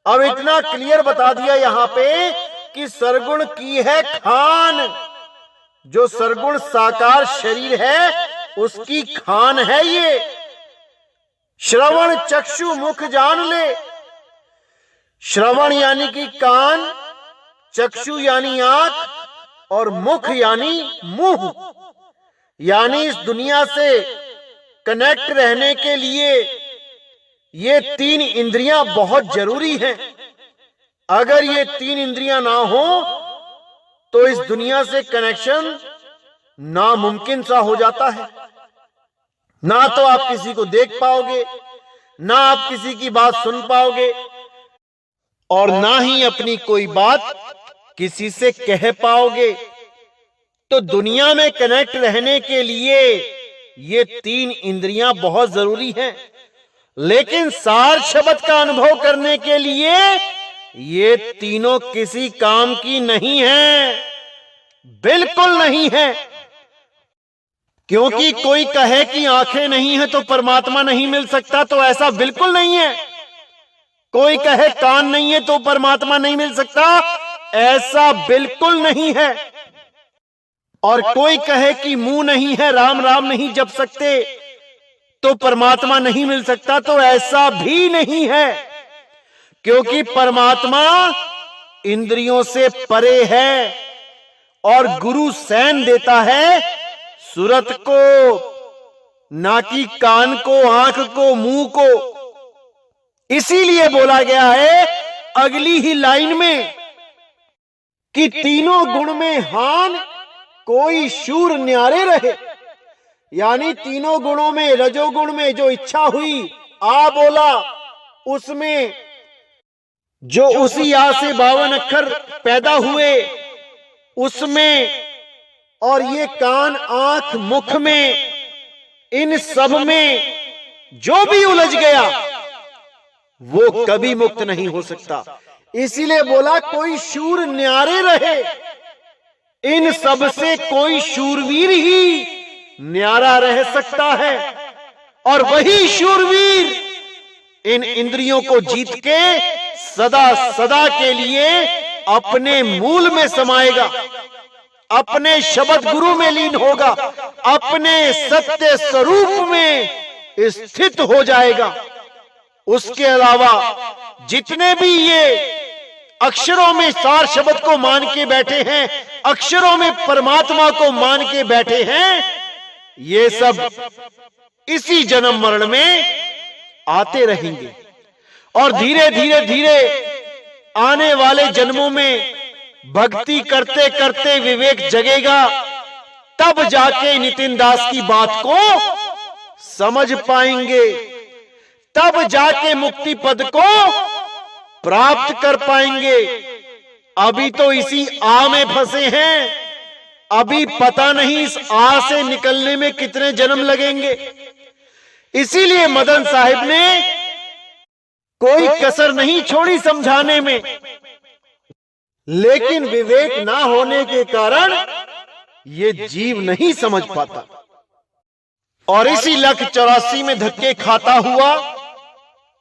Speaker 2: अब इतना क्लियर बता दिया यहां पे कि सरगुण की है खान, जो सरगुण साकार शरीर है उसकी खान है ये। श्रवण चक्षु मुख जान ले। श्रवण यानी कि कान, चक्षु यानी आंख और मुख यानी मुंह। यानी इस दुनिया से कनेक्ट रहने के लिए ये 3 इंद्रियां बहुत जरूरी हैं। अगर ये 3 इंद्रियां ना हो तो इस दुनिया से कनेक्शन नामुमकिन सा हो जाता है। ना तो आप किसी को देख पाओगे, ना आप किसी की बात सुन पाओगे, और ना ही अपनी कोई बात किसी से कह पाओगे। तो दुनिया में कनेक्ट रहने के लिए ये 3 इंद्रियां बहुत जरूरी हैं। लेकिन सार शब्द का अनुभव करने के लिए ये तीनों किसी काम की नहीं है, बिल्कुल नहीं है। क्योंकि कोई कहे कि आंखें नहीं है तो परमात्मा नहीं मिल सकता, तो ऐसा बिल्कुल नहीं है। कोई कहे कान नहीं है तो परमात्मा नहीं मिल सकता, ऐसा बिल्कुल नहीं है। और कोई कहे कि मुंह नहीं है, राम राम नहीं जप सकते, तो परमात्मा नहीं मिल सकता, तो ऐसा भी नहीं है। क्योंकि परमात्मा इंद्रियों से परे है और गुरु सैन देता है सूरत को, ना कि कान को, आंख को, मुंह को। इसीलिए बोला गया है अगली ही लाइन में कि तीनों गुण में हान कोई शूर न्यारे रहे। यानी तीनों गुणों में, रजोगुण में जो इच्छा हुई, आ बोला, उसमें जो उसी आ से 52 अक्षर पैदा हुए उसमें, और ये कान, आंख, मुख में, इन सब में जो भी उलझ गया वो कभी मुक्त नहीं हो सकता। इसीलिए बोला कोई शूर न्यारे रहे। इन सब से कोई शूरवीर ही न्यारा रह सकता है, और वही शूरवीर इन इंद्रियों को जीत के सदा सदा के लिए अपने मूल में समाएगा, अपने शब्द गुरु में लीन होगा, अपने सत्य स्वरूप में स्थित हो जाएगा। उसके अलावा जितने भी ये अक्षरों में सार शब्द को मान के बैठे हैं, अक्षरों में परमात्मा को मान के बैठे हैं, ये सब इसी जन्म मरण में आते रहेंगे। और धीरे धीरे धीरे आने वाले जन्मों में भक्ति करते करते विवेक जगेगा, तब जाके नितिन दास की बात को समझ पाएंगे, तब जाके मुक्ति पद को प्राप्त कर पाएंगे। अभी तो इसी आ में फंसे हैं, अभी पता नहीं इस आ से निकलने में कितने जन्म लगेंगे। इसीलिए मदन साहिब ने कोई कसर नहीं छोड़ी समझाने में, लेकिन विवेक ना होने के कारण ये जीव नहीं समझ पाता, और इसी 184 में धक्के खाता हुआ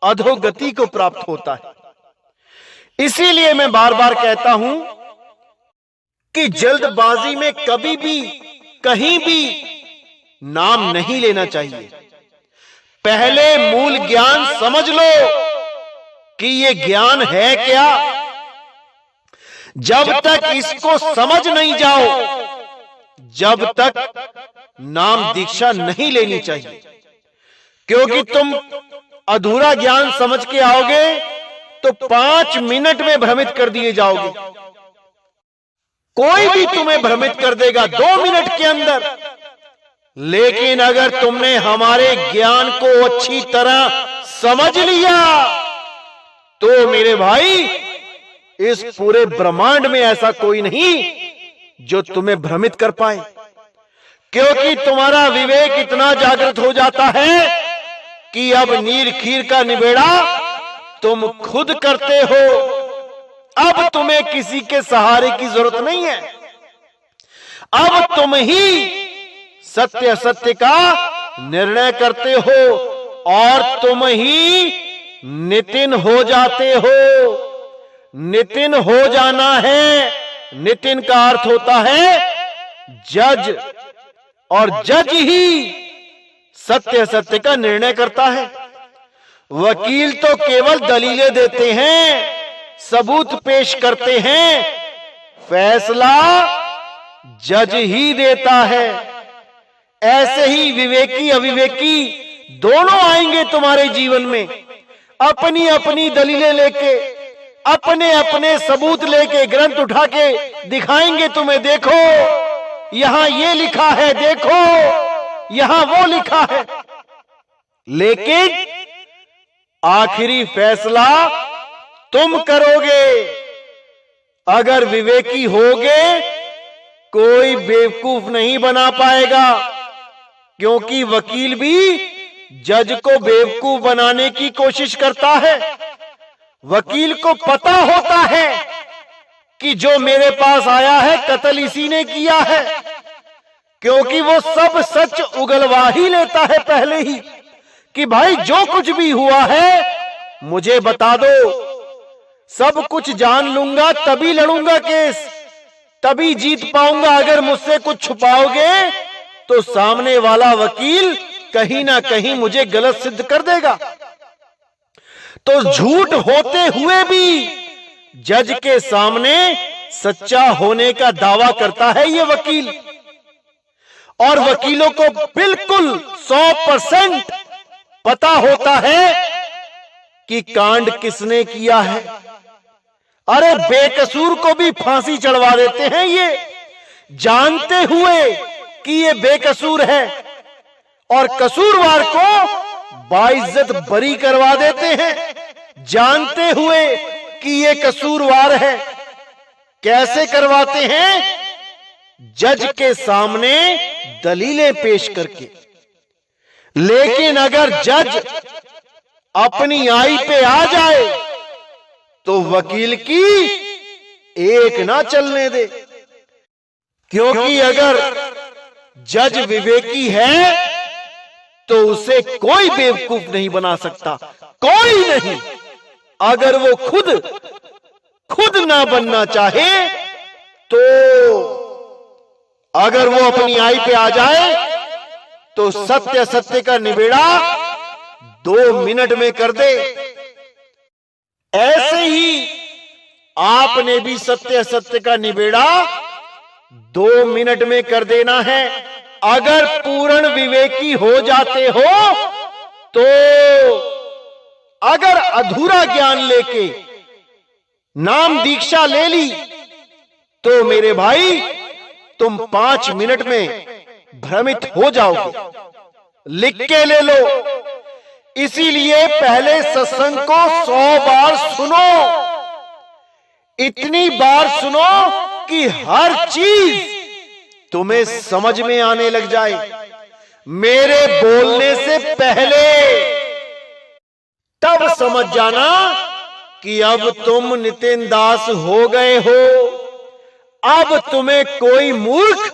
Speaker 2: अधोगति को प्राप्त होता है। इसीलिए मैं बार बार कहता हूं कि जल्दबाजी में कभी भी कहीं भी नाम नहीं लेना चाहिए। पहले मूल ज्ञान समझ लो कि ये ज्ञान है क्या। जब तक इसको समझ नहीं जाओ, जब तक नाम दीक्षा नहीं लेनी चाहिए। क्योंकि तुम अधूरा ज्ञान समझ के आओगे तो 5 मिनट में भ्रमित कर दिए जाओगे। कोई भी तुम्हें भ्रमित कर देगा 2 मिनट के अंदर। लेकिन अगर तुमने हमारे ज्ञान को अच्छी तरह समझ लिया तो मेरे भाई, इस पूरे ब्रह्मांड में ऐसा कोई नहीं जो तुम्हें भ्रमित कर पाए। क्योंकि तुम्हारा विवेक इतना जागृत हो जाता है कि अब नीर खीर का निबेड़ा तुम खुद करते हो। अब तुम्हें किसी के सहारे की जरूरत नहीं है। अब तुम ही सत्य सत्य का निर्णय करते हो और तुम ही नितिन हो जाते हो। नितिन हो जाना है, नितिन का अर्थ होता है जज, और जज ही सत्य सत्य का निर्णय करता है। वकील तो केवल दलीलें देते हैं, सबूत पेश करते हैं, फैसला जज ही देता है। ऐसे ही विवेकी अविवेकी दोनों आएंगे तुम्हारे जीवन में, अपनी अपनी दलीलें लेके, अपने अपने सबूत लेके, ग्रंथ उठा के दिखाएंगे तुम्हें, देखो यहां ये लिखा है, देखो यहां वो लिखा है। लेकिन आखिरी फैसला तुम करोगे। अगर विवेकी होगे कोई बेवकूफ नहीं बना पाएगा, क्योंकि वकील भी जज को बेवकूफ बनाने की कोशिश करता है। वकील को पता होता है कि जो मेरे पास आया है कत्ल इसी ने किया है, क्योंकि वो सब सच उगलवा ही लेता है पहले ही कि भाई जो कुछ भी हुआ है मुझे बता दो, सब कुछ जान लूंगा तभी लड़ूंगा केस, तभी जीत पाऊंगा। अगर मुझसे कुछ छुपाओगे तो सामने वाला वकील कहीं ना कहीं मुझे गलत सिद्ध कर देगा। तो झूठ होते हुए भी जज के सामने सच्चा होने का दावा करता है ये वकील, और वकीलों को बिल्कुल 100% पता होता है कि कांड किसने किया है। अरे बेकसूर को भी फांसी चढ़वा देते हैं ये, जानते हुए कि ये बेकसूर है, और कसूरवार को बाइज्जत बरी करवा देते हैं, जानते हुए कि ये कसूरवार है। कैसे करवाते हैं? जज के सामने दलीलें पेश करके। लेकिन अगर जज अपनी आई पे आ जाए तो वकील की एक ना चलने दे, क्योंकि अगर जज विवेकी है तो उसे कोई बेवकूफ नहीं बना सकता, कोई नहीं। अगर वो खुद ना बनना चाहे तो अगर वो अपनी आई पे आ जाए तो सत्य का निबेड़ा 2 मिनट में कर दे। ऐसे ही आपने भी सत्य का निबेड़ा 2 मिनट में कर देना है। अगर पूर्ण विवेकी हो जाते हो तो, अगर अधूरा ज्ञान लेके नाम दीक्षा ले ली तो मेरे भाई तुम 5 मिनट में भ्रमित हो जाओगे। लिख के ले लो। इसीलिए पहले सत्संग को 100 बार सुनो, इतनी बार सुनो कि हर चीज तुम्हें समझ में आने लग जाए। मेरे बोलने से पहले तब समझ जाना कि अब तुम नितिन दास हो गए हो। अब तुम्हें कोई मूर्ख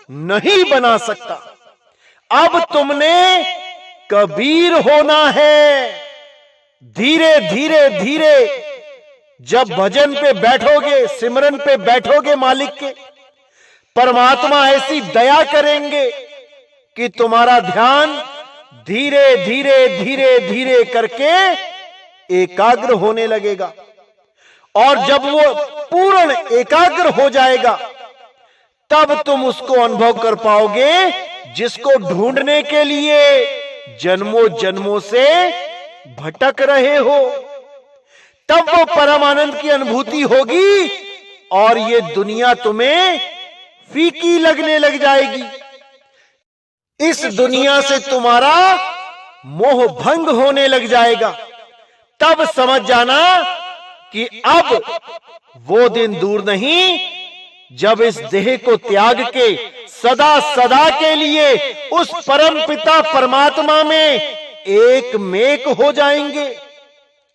Speaker 2: नहीं बना सकता। अब तुमने कबीर होना है। धीरे धीरे धीरे जब भजन पे बैठोगे, सिमरन पे बैठोगे मालिक के, परमात्मा ऐसी दया करेंगे कि तुम्हारा ध्यान धीरे धीरे धीरे धीरे करके एकाग्र होने लगेगा। और जब वो पूर्ण एकाग्र हो जाएगा तब तुम उसको अनुभव कर पाओगे जिसको ढूंढने के लिए जन्मों जन्मों से भटक रहे हो। तब वो परम आनंद की अनुभूति होगी और ये दुनिया तुम्हें फीकी लगने लग जाएगी। इस दुनिया से तुम्हारा मोह भंग होने लग जाएगा। तब समझ जाना कि अब वो दिन दूर नहीं जब इस देह को त्याग के सदा सदा के लिए उस परम पिता परमात्मा में एक मेक हो जाएंगे।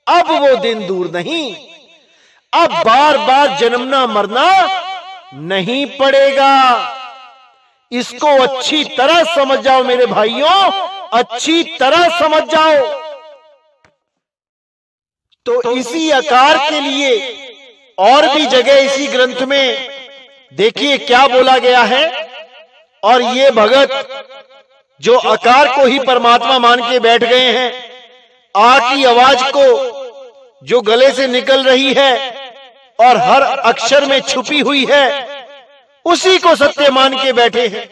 Speaker 2: अब वो दिन दूर नहीं। अब बार बार जन्मना मरना नहीं पड़ेगा। इसको अच्छी तरह समझ जाओ मेरे भाइयों, अच्छी तरह समझ जाओ। तो इसी आकार के लिए और भी जगह इसी ग्रंथ में देखिए क्या बोला गया है। और ये भगत जो आकार को ही परमात्मा मान के बैठ गए हैं, आ की आवाज को जो गले से निकल रही है और हर अक्षर में छुपी हुई है, उसी को सत्य मान के बैठे हैं।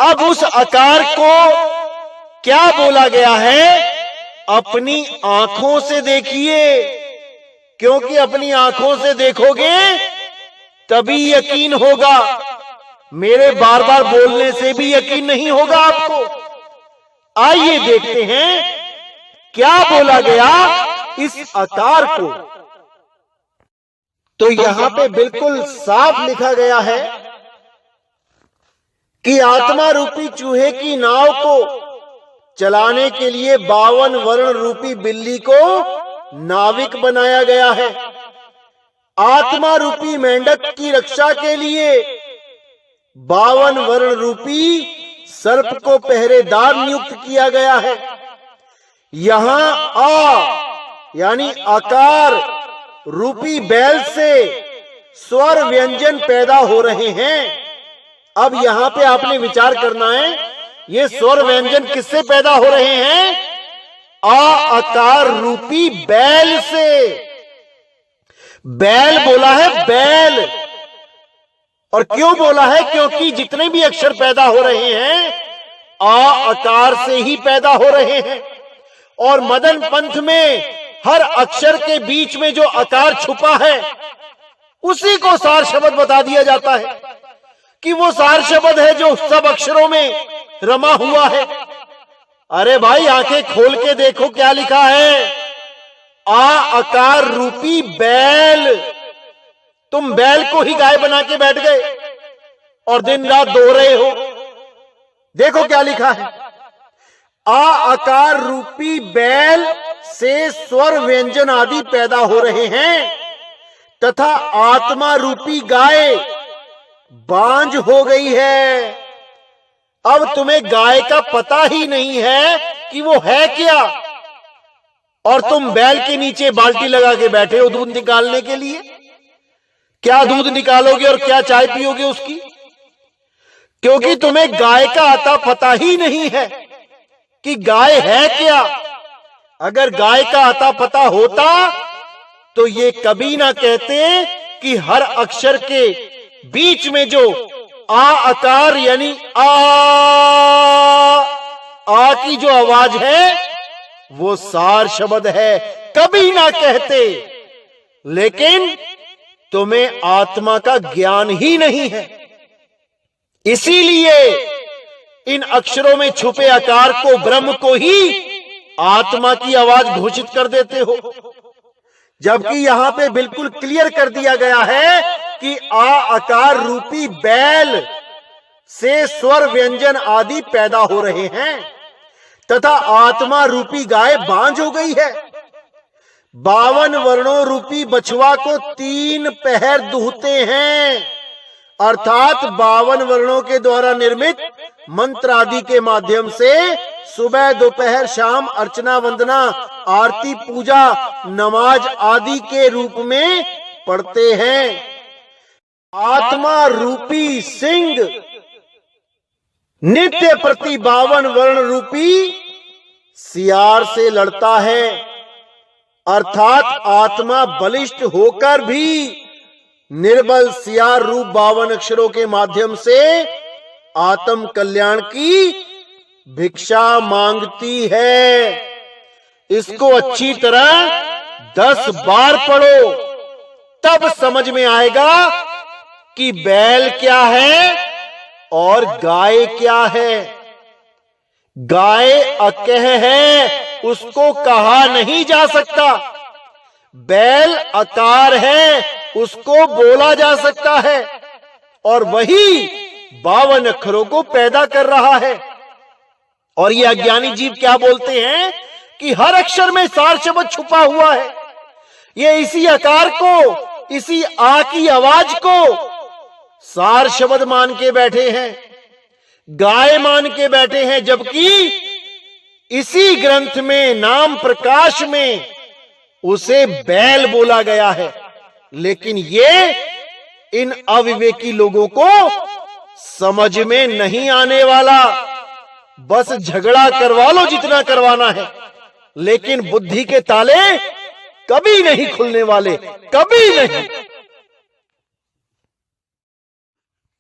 Speaker 2: अब उस आकार को क्या बोला गया है? अपनी आंखों से देखिए, क्योंकि अपनी आंखों से देखोगे तभी यकीन होगा। मेरे बार बार बोलने से भी यकीन नहीं होगा आपको। आइए देखते हैं क्या बोला गया इस आकार को। तो यहां पे बिल्कुल साफ लिखा गया है कि आत्मा रूपी चूहे की नाव को चलाने के लिए 52 वर्ण रूपी बिल्ली को नाविक बनाया गया है। आत्मा रूपी मेंढक की रक्षा के लिए 52 वर्ण रूपी सर्प को पहरेदार नियुक्त किया गया है। यहां आ यानी आकार रूपी बैल से स्वर व्यंजन पैदा हो रहे हैं। अब यहां पे आपने विचार करना है, ये स्वर व्यंजन किससे पैदा हो रहे हैं? आकार रूपी बैल से। बैल बोला है, बैल। और क्यों बोला है? क्योंकि जितने भी अक्षर पैदा हो रहे हैं आकार से ही पैदा हो रहे हैं। और मदन पंथ में हर अक्षर के बीच में जो आकार छुपा है उसी को सार शब्द बता दिया जाता है कि वो सार शब्द है जो सब अक्षरों में रमा हुआ है। अरे भाई आंखें खोल के देखो क्या लिखा है, आकार रूपी बैल। तुम बैल को ही गाय बना के बैठ गए और दिन रात दो रहे हो। देखो क्या लिखा है, आकार रूपी बैल से स्वर व्यंजन आदि पैदा हो रहे हैं तथा आत्मा रूपी गाय बांझ हो गई है। अब तुम्हें गाय का पता ही नहीं है कि वो है क्या, और तुम बैल के नीचे बाल्टी लगा के बैठे हो दूध निकालने के लिए। क्या दूध निकालोगे और क्या चाय पियोगे उसकी? क्योंकि तुम्हें गाय का आता पता ही नहीं है कि गाय है क्या। अगर गाय का आता पता होता तो ये कभी ना कहते कि हर अक्षर के बीच में जो आकार यानी आ की जो आवाज है वो सार शब्द है, कभी ना कहते। लेकिन तुम्हें आत्मा का ज्ञान ही नहीं है, इसीलिए इन अक्षरों में छुपे आकार को, ब्रह्म को ही आत्मा की आवाज घोषित कर देते हो। जबकि यहां पे बिल्कुल क्लियर कर दिया गया है कि आकार रूपी बैल से स्वर व्यंजन आदि पैदा हो रहे हैं तथा आत्मा रूपी गाय बांझ हो गई है। 52 वर्णों रूपी बछुआ को 3 पहर दुहते हैं, अर्थात 52 वर्णों के द्वारा निर्मित मंत्र आदि के माध्यम से सुबह दोपहर शाम अर्चना वंदना आरती पूजा नमाज आदि के रूप में पढ़ते हैं। आत्मा रूपी सिंह नित्य प्रति 52 वर्ण रूपी सियार से लड़ता है, अर्थात आत्मा बलिष्ठ होकर भी निर्बल सियार रूप 52 अक्षरों के माध्यम से आत्म कल्याण की भिक्षा मांगती है। इसको अच्छी तरह 10 बार पढ़ो, तब समझ में आएगा कि बैल क्या है और गाय क्या है। गाय अकह है, उसको कहा नहीं जा सकता। बैल आकार है, उसको बोला जा सकता है, और वही 52 अक्षरों को पैदा कर रहा है। और ये अज्ञानी जीव क्या बोलते हैं कि हर अक्षर में सार शब्द छुपा हुआ है। ये इसी आकार को, इसी आ की आवाज को सार शब्द मान के बैठे हैं, गाय मान के बैठे हैं, जबकि इसी ग्रंथ में नाम प्रकाश में उसे बैल बोला गया है। लेकिन ये इन अविवेकी लोगों को समझ में नहीं आने वाला। बस झगड़ा करवा लो जितना करवाना है, लेकिन बुद्धि के ताले कभी नहीं खुलने वाले, कभी नहीं।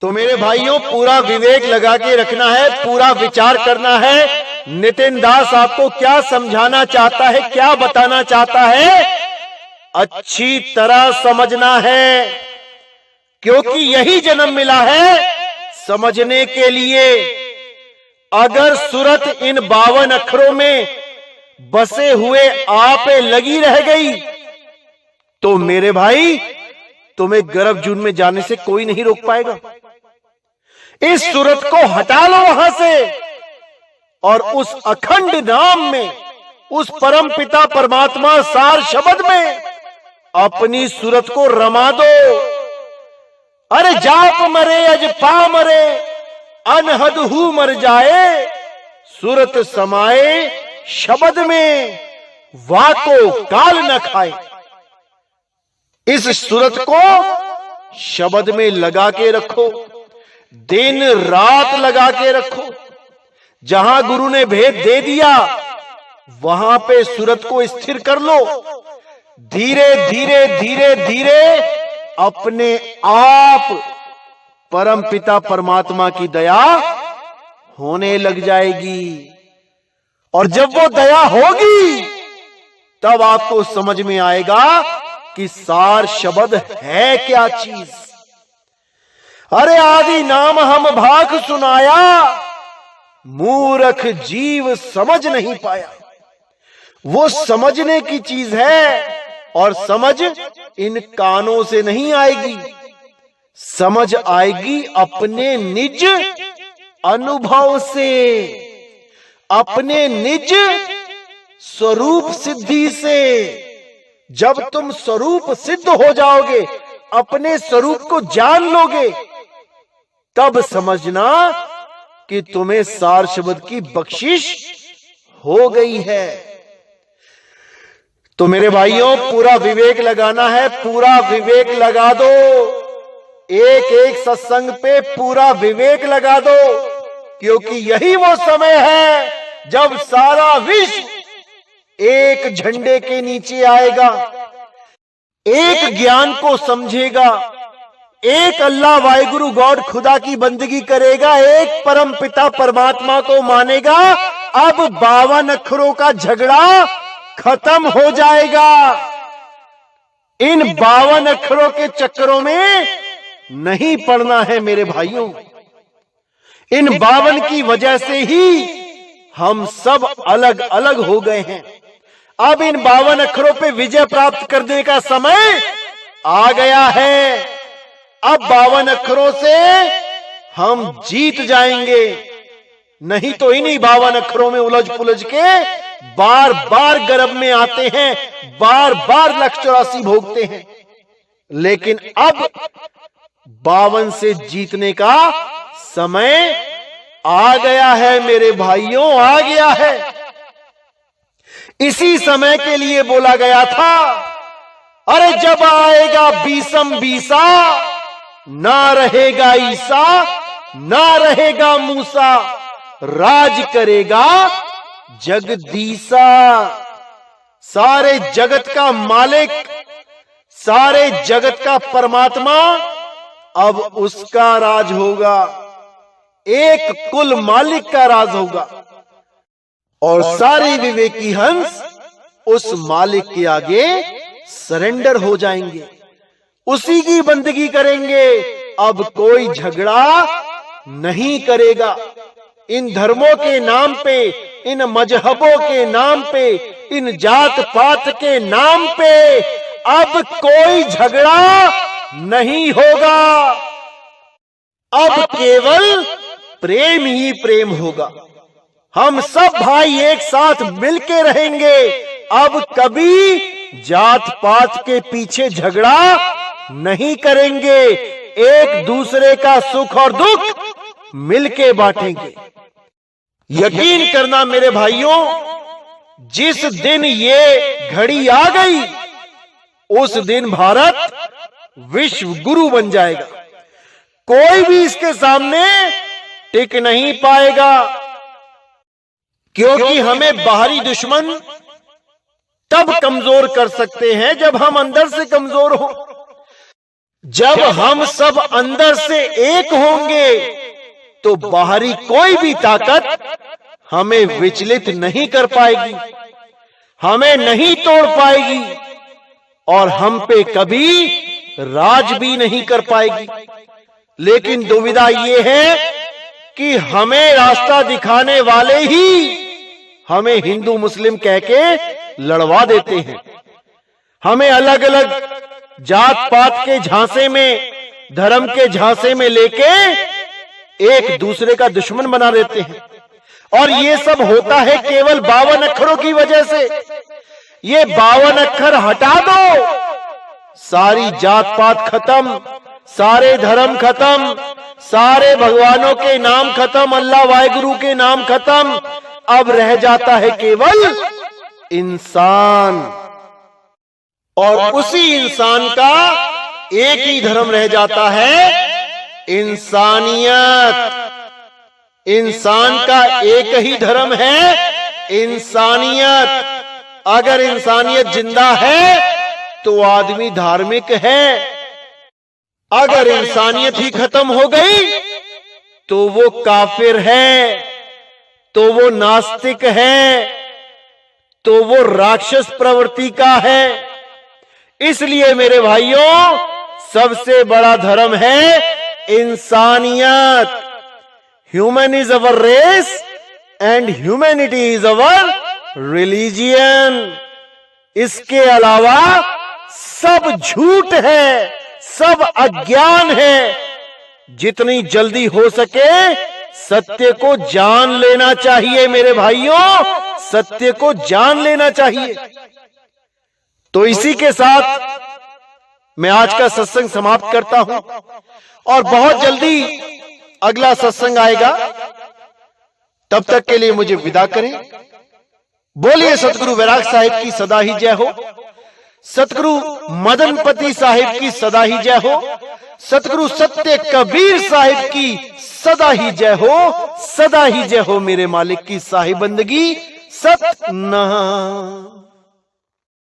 Speaker 2: तो मेरे भाइयों पूरा विवेक लगा के रखना है, पूरा विचार करना है। नितिन दास आपको क्या समझाना चाहता है, क्या बताना चाहता है, अच्छी तरह समझना है, क्योंकि यही जन्म मिला है समझने के लिए। अगर सूरत इन 52 अक्षरों में बसे हुए आप लगी रह गई तो मेरे भाई तुम्हें गर्भ जून में जाने से कोई नहीं रोक पाएगा। इस सूरत को हटा लो वहां से और उस अखंड नाम में, उस परम पिता परमात्मा सार शब्द में अपनी सूरत को रमा दो। अरे जाप मरे अज पा मरे, अनहद हु मर जाए, सूरत समाए शब्द में, वाको काल न खाए। इस सूरत को शब्द में लगा के रखो, दिन रात लगा के रखो। जहां गुरु ने भेद दे दिया वहां पे सूरत को स्थिर कर लो। धीरे धीरे धीरे धीरे अपने आप परम पिता परमात्मा की दया होने लग जाएगी। और जब वो दया होगी तब आपको समझ में आएगा कि सार शब्द है क्या चीज। अरे आदि नाम हम भाख सुनाया, मूर्ख जीव समझ नहीं पाया। वो समझने की चीज है और समझ इन कानों से नहीं आएगी, समझ आएगी अपने निज अनुभव से, अपने निज स्वरूप सिद्धि से। जब तुम स्वरूप सिद्ध हो जाओगे, अपने स्वरूप को जान लोगे, तब समझना कि तुम्हें सार शब्द की बख्शिश हो गई है। तो मेरे भाइयों पूरा विवेक लगाना है, पूरा विवेक लगा दो। एक एक सत्संग पे पूरा विवेक लगा दो, क्योंकि यही वो समय है जब सारा विश्व एक झंडे के नीचे आएगा, एक ज्ञान को समझेगा, एक अल्लाह वाहिगुरु गॉड खुदा की बंदगी करेगा, एक परम पिता परमात्मा को मानेगा। अब 52 अक्षरों का झगड़ा खत्म हो जाएगा। इन 52 अक्षरों के चक्करों में नहीं पड़ना है मेरे भाइयों। इन 52 की वजह से ही हम सब अलग अलग हो गए हैं। अब इन 52 अक्षरों पे विजय प्राप्त करने का समय आ गया है। अब 52 अक्षरों से हम जीत जाएंगे, नहीं तो इन्हीं 52 अक्षरों में उलझ पुलझ के बार बार गर्भ में आते हैं, बार बार 184 भोगते हैं। लेकिन अब 52 से जीतने का समय आ गया है मेरे भाइयों, आ गया है। इसी समय के लिए बोला गया था, अरे जब आएगा 20 बीसा, ना रहेगा ईसा, ना रहेगा मूसा, राज करेगा जगदीसा। सारे जगत का मालिक, सारे जगत का परमात्मा अब उसका राज होगा, एक कुल मालिक का राज होगा। और सारे विवेकी हंस उस मालिक के आगे सरेंडर हो जाएंगे, उसी की बंदगी करेंगे। अब कोई झगड़ा नहीं करेगा। इन धर्मों के नाम पे, इन मजहबों के नाम पे, इन जात पात के नाम पे अब कोई झगड़ा नहीं होगा। अब केवल प्रेम ही प्रेम होगा। हम सब भाई एक साथ मिलके रहेंगे। अब कभी जात पात के पीछे झगड़ा नहीं करेंगे, एक दूसरे का सुख और दुख मिलके बांटेंगे। यकीन करना मेरे भाइयों, जिस दिन ये घड़ी आ गई उस दिन भारत विश्व गुरु बन जाएगा। कोई भी इसके सामने टिक नहीं पाएगा, क्योंकि हमें बाहरी दुश्मन तब कमजोर कर सकते हैं जब हम अंदर से कमजोर हो। जब हम सब अंदर से एक होंगे तो बाहरी कोई भी ताकत हमें विचलित नहीं कर पाएगी, हमें नहीं तोड़ पाएगी और हम पे कभी राज भी नहीं कर पाएगी। लेकिन दुविधा यह है कि हमें रास्ता दिखाने वाले ही हमें हिंदू मुस्लिम कह के लड़वा देते हैं, हमें अलग अलग जात पात के झांसे में, धर्म के झांसे में लेके एक दूसरे का दुश्मन बना देते हैं। और ये सब होता है केवल 52 अक्षरों की वजह से। ये 52 अक्षर हटा दो, सारी जात पात खत्म, सारे धर्म खत्म, सारे भगवानों के नाम खत्म, अल्लाह वाहिगुरु के नाम खत्म। अब रह जाता है केवल इंसान, और उसी इंसान का एक ही धर्म रह जाता है, इंसानियत। इंसान का एक ही धर्म है, इंसानियत। अगर इंसानियत जिंदा है तो आदमी धार्मिक है, अगर इंसानियत ही खत्म हो गई तो वो काफिर है, तो वो नास्तिक है, तो वो राक्षस प्रवृत्ति का है। इसलिए मेरे भाइयों, सबसे बड़ा धर्म है इंसानियत। Human is our race and humanity is our religion. इसके अलावा सब झूठ है, सब अज्ञान है। जितनी जल्दी हो सके सत्य को जान लेना चाहिए मेरे भाइयों, सत्य को जान लेना चाहिए। तो इसी के साथ मैं आज का सत्संग समाप्त करता हूं और बहुत जल्दी अगला सत्संग आएगा। तब तक के लिए मुझे विदा करें। बोलिए सतगुरु वैराग साहिब की सदा ही जय हो, सतगुरु मदनपति साहिब की सदा ही जय हो, सतगुरु सत्य कबीर साहिब की सदा ही जय हो, सदा ही जय हो। मेरे मालिक की साहिब बंदगी सतनाम।